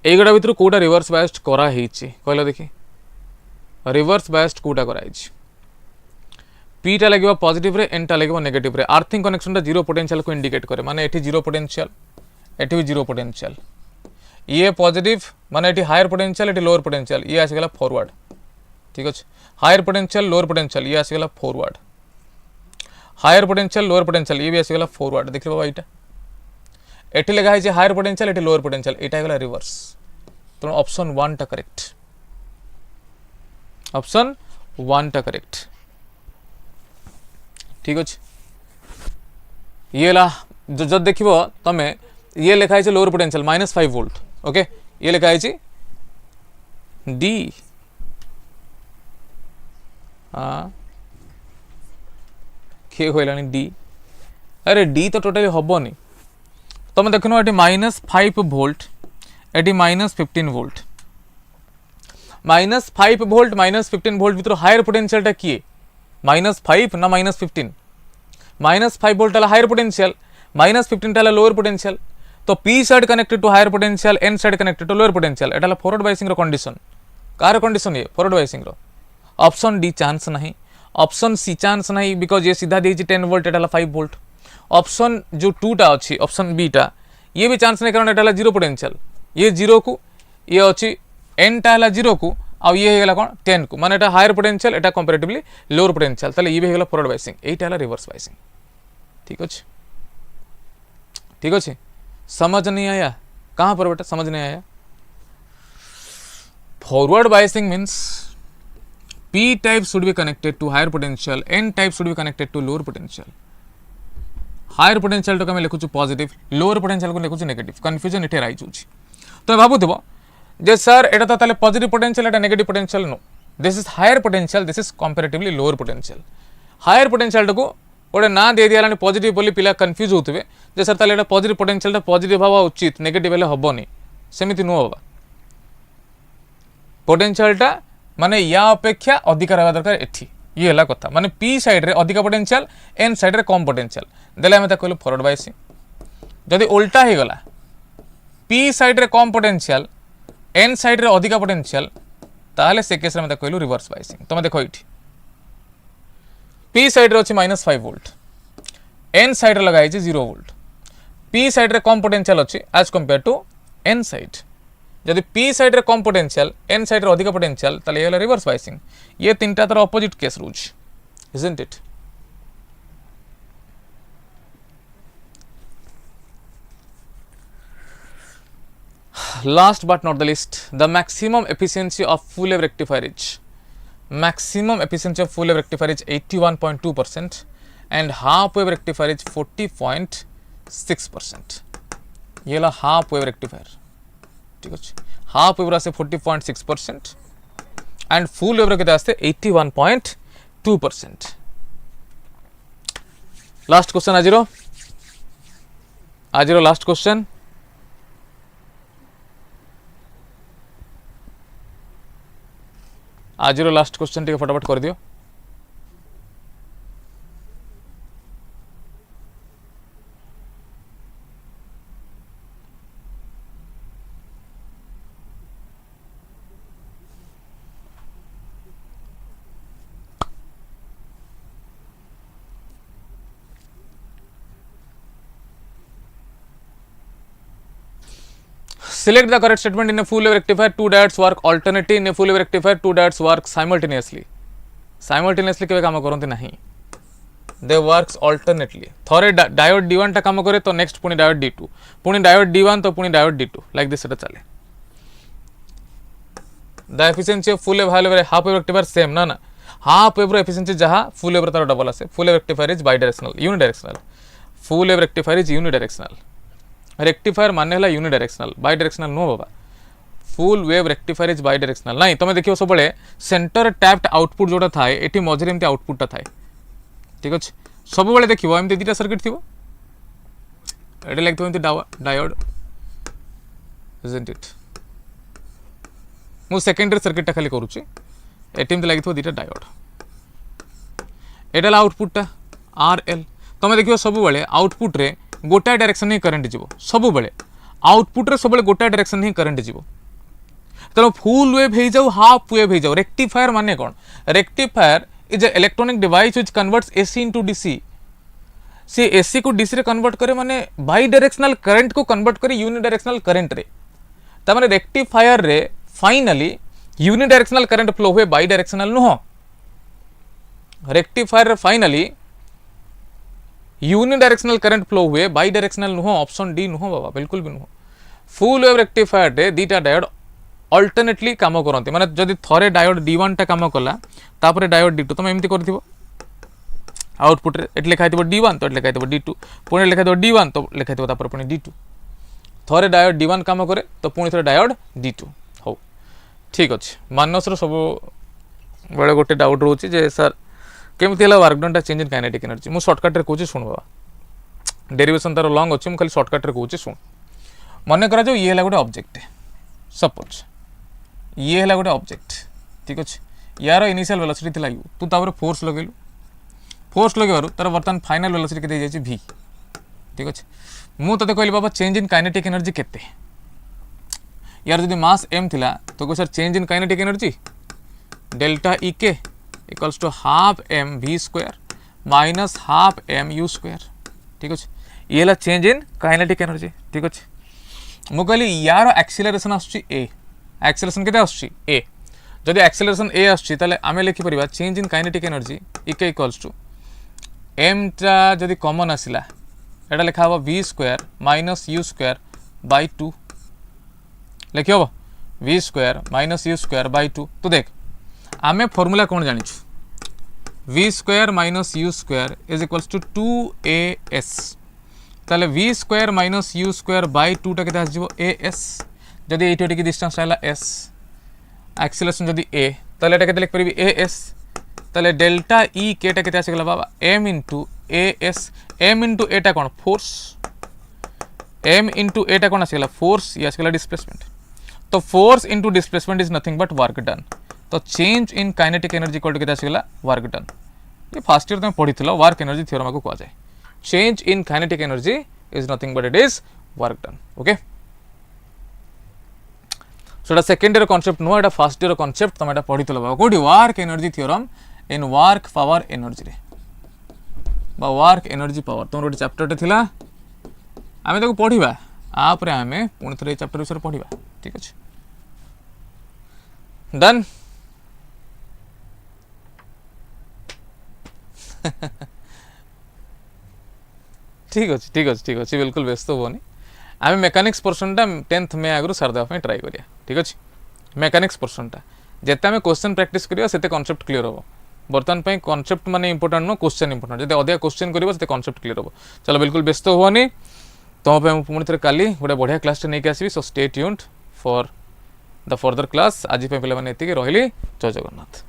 एगुड़ा भितर कोटा रिवर्स बायस्ड करा हेछि कहले देखि रिवर्स बायस्ड कोटा करा हेछि पी टा लगबा पॉजिटिव रे एन टा लगबा नेगेटिव रे अर्थिंग कनेक्शन टा जीरो पोटेंशियल को इंडिकेट करे माने एठी जीरो पोटेंशियल एठी भी जीरो पोटेंशियल ये पॉजिटिव माने एठी हायर पोटेंशियल एठी लोअर पोटेंशियल ये आसी गेला फॉरवर्ड ठीक अछि हायर पोटेंशियल लोअर पोटेंशियल ये आसी गेला forward higher potential lower potential ये भी आसी गेला फॉरवर्ड देखिबा बाबा एटा एठी लगा है जे हायर पोटेंशियल एठी लोअर पोटेंशियल एटा गेला रिवर्स तो ऑप्शन 1 टा करेक्ट ऑप्शन 1 टा करेक्ट ठीक अछि ये ला जब देखिबो तमे ये लिखा है लोअर पोटेंशियल -5 वोल्ट ओके ये लिखा है डी हाँ किए कहलानी डी अरे डी तो टोटली हबनी तुम देखो ये -5 वोल्ट ये -15 वोल्ट -5 वोल्ट -15 वोल्ट भीतर हायर पोटेंशियल टा किए -5 ना -15 -5 वोल्ट हायर पोटेंशियल -15 टा लोअर पोटेंशियल तो P side connected to higher potential N side connected to lower potential एटा फॉरवर्ड बायसिंग रो कंडीशन कार कंडीशन ये फॉरवर्ड बायसिंग रो ऑप्शन डी चांस नहीं ऑप्शन सी चांस नहीं बिकॉज ये सीधा दी 10 वोल्ट एटा 5 वोल्ट ऑप्शन जो 2 टा अच्छी ऑप्शन बी टा ये भी चांस नहीं कारण एटा जीरो पोटेंशियल ये जीरो को ये अच्छी एन टा 0 को आ ये हेगला कोन 10 को माने एटा हायर पोटेंशियल एटा कंपैरेटिवली लोअर पोटेंशियल ताले ये भी हेगला फॉरवर्ड बायसिंग एटा हला रिवर्स बायसिंग ठीक अछि समझ नहीं आया कहां पर बेटा समझ नहीं आया forward biasing means P type should be connected to higher potential, N type should be connected to lower potential. Higher potential तो कमें लिखुछु positive, lower potential को लिखुछु negative. Confusion इठे राइज होछि. तुम भावुव जे सर एटा तो ताले पॉजिटिव पोटेंशियल एटा negative potential no this is higher potential this is comparatively lower potential higher potential को गोटे ना दे दिया पॉजिटिव बोली पिला कंफ्यूज होते जे सर ताले एटा पॉजिटिव पोटेंशियल पॉजिटिव हवा उचित नेगेटिव हेले हबनी सेमिति नो बाबा पोटेंशियलटा माने या अपेक्षा अधिक रहबा दरकार एठी ये हला कथा माने पी साइड रे अधिक पोटेंशियल एन साइड रे कम पोटेंशियल देले हम ता कहलु फॉरवर्ड बायसिंग जदि उल्टा हे गला पी साइड रे कम पोटेंशियल एन साइड रे अधिक पोटेंशियल ताहले से केस रे हम ता कहलु रिवर्स बायसिंग तुम देखो इठी पी साइड रे अछि -5 वोल्ट एन साइड रे लगाई छै 0 वोल्ट पी साइड रे कम पोटेंशियल अछि as compare to N side जदि पी साइड रे कम पोटेंशियल एन साइड रे अधिक पोटेंशियल ताले ये रिवर्स बायसिंग ये तीनटा तर opposite case ROUGE isn't it last but not the least the maximum efficiency of full wave rectifier is maximum efficiency of full wave rectifier is 81.2% and half wave rectifier is 40.6% ये ला half wave rectifier ठीक है half wave आसे 40.6% and full wave केते आसे 81.2%। Last question आजिरो last question आजिरो last question टिके फटाफट कर दियो। Select the correct statement in a full wave rectifier. Two diodes work alternately. In a full wave rectifier, two diodes work simultaneously. Simultaneously केवे काम करते नहीं. They works alternately. थोड़े diode D1 टा काम करे तो next पुनी diode D2. पुनी diode D1 तो पुनी diode D2. Like this सेटा चले. The efficiency of full wave half wave rectifier same ना ना. Half wave efficiency जहाँ full wave तारो double आसे. Full wave rectifier is bidirectional, unidirectional. Full wave rectifier is unidirectional. Rectifier माने हला unidirectional bidirectional no बाबा full wave rectifier is bidirectional नहीं तुम देखियो सब बळे सेंटर टैप्ड आउटपुट जोटा थाए एठी मझरे एमती आउटपुट टा थाए ठीक अछि सब बळे देखियो एमती दिटा सर्किट थिबो एडे लागतो एमती डायोड इजंट इट मु सेकेंडरी सर्किट टा खाली करूची एटी एमती लागिथो दिटा डायोड एडा आउटपुट टा आरएल तुम देखियो सब बळे आउटपुट रे गोटा डायरेक्शन ही करंट जीवो सब बेले आउटपुट रे सब बेले गोटा डायरेक्शन ही करंट जीवो तेणु फुल वेव हो जाऊ हाफ वेव हो जाऊ रेक्टिफायर माने कौन rectifier is a electronic device which converts AC into DC से एसी को डीसी रे कन्वर्ट करे माने बाई डायरेक्शनल करंट को कन्वर्ट करे यूनि डायरेक्शनल करंट रे त माने रेक्टिफायर रे finally unidirectional current flow हुए बाई डायरेक्शनल नुह रेक्टिफायर रे फाइनली यूनिडायरेक्शनल करंट फ्लो हुए बाई डायरेक्शनल नुह ऑप्शन डी नुह बाबा बिल्कुल भी नुह फुल वेव रेक्टिफायर रे दीटा डायोड अल्टरनेटली काम करते माने जदि थरे डायोड D1 टा काम कला तापरे डायोड D2 तुम एमती करथिबो आउटपुट रे एट लिखा थिबो D1 तो एट लिखा थिबो D2 पुणे लिखा थिबो D1 तो लिखा थिबो तापर पुणे D2 थरे डायोड D1 काम करे तो पुणी थरे डायोड D2 हो ठीक अछि मानस रो सब बळे गोटे डाउट रहउची जे सर केमती हला वर्क डन टा चेंज इन काइनेटिक एनर्जी मु शॉर्टकट रे कहूची सुन बाबा डेरिवेशन तार लॉन्ग अछि मु खाली शॉर्टकट रे कहूची सुन माने करा जो ये हला गोटे ऑब्जेक्ट सपोज ये हला गोटे ऑब्जेक्ट ठीक अछि यार इनिशियल वेलोसिटी थिला u तू तापर फोर्स लगेलु फोर्स लगेबारु तार वर्तमान फाइनल वेलोसिटी केते जाय छि v ठीक अछि मु तते कहली बाबा चेंज इन काइनेटिक एनर्जी केते यार जदि मास m थिला तो को sir change in kinetic energy delta E के equals to half m v square minus half m u square ठीक अछि ये ला चेंज इन काइनेटिक एनर्जी ठीक अछि मु कहली यार एक्सीलरेशन आछी a एक्सीलरेशन केते आछी a जदि एक्सीलरेशन a आछी ताले आमे लिखि परिबा चेंज इन काइनेटिक एनर्जी इके इक्वल्स टू m टा जदि कॉमन आसिला एटा लिखा हबो v square minus u square by 2 लिखियो v square minus u square by 2 तो देख आमे फॉर्मूला कौन जानी v square minus u square is equals to 2as ताले v square minus u square by 2 टा केते आस जिवो as जदि ये टिके डिस्टेंस है एस एक्सीलरेशन जदि ए ताले एटा केते लिख परिबी ए एस ताले डेल्टा ई केटा केते आसीगला बाबा M into A S M into एटा कोन फोर्स एम इंटू एटा कोन आसीगला फोर्स ये आसीगला डिस्प्लेसमेंट तो force into displacement is nothing but work done तो change in kinetic energy equal to केते आसीगला वर्क डन ये फर्स्ट ईयर तुम पढ़ी वर्क एनर्जी थ्योरम को कह जाए change in kinetic energy is nothing but it is work done okay so एटा सेकंड ईयर कांसेप्ट नो एटा फर्स्ट ईयर कांसेप्ट तुम एटा पढ़ी बाबा कोडी work energy theorem in work power energy रे बा वर्क एनर्जी पावर तुम गोटे चैप्टर थिला आमे ताको पढ़िबा आपरे आमे पुणी थरे चैप्टर विषय पढ़िबा ठीक अछि डन ठीक अच्छे ठीक अच्छे ठीक अच्छे बिल्कुल व्यस्त होनी आम मेकानिक्स पोर्सनटा 10th में आगु सारदेवा ट्राए करिया ठीक अच्छे मेकानिक्स पोर्सनटा जिते आम क्वेश्चन प्रैक्टिस करिया सेते कॉन्सेप्ट क्लियर हो बर्तमान पे कॉन्सेप्ट माने इंपोर्टेंट नो क्वेश्चन इंपोर्टेंट जदि अधिक क्वेश्चन करिवो सेते कॉन्सेप्ट क्लियर हो चलो बिल्कुल व्यस्त होनी तो पे पुणी थे काली गोटे बढ़िया क्लास नहीं आसबि so stay tuned for the further class आज पे पिला माने एतिके रहिली जय जगन्नाथ।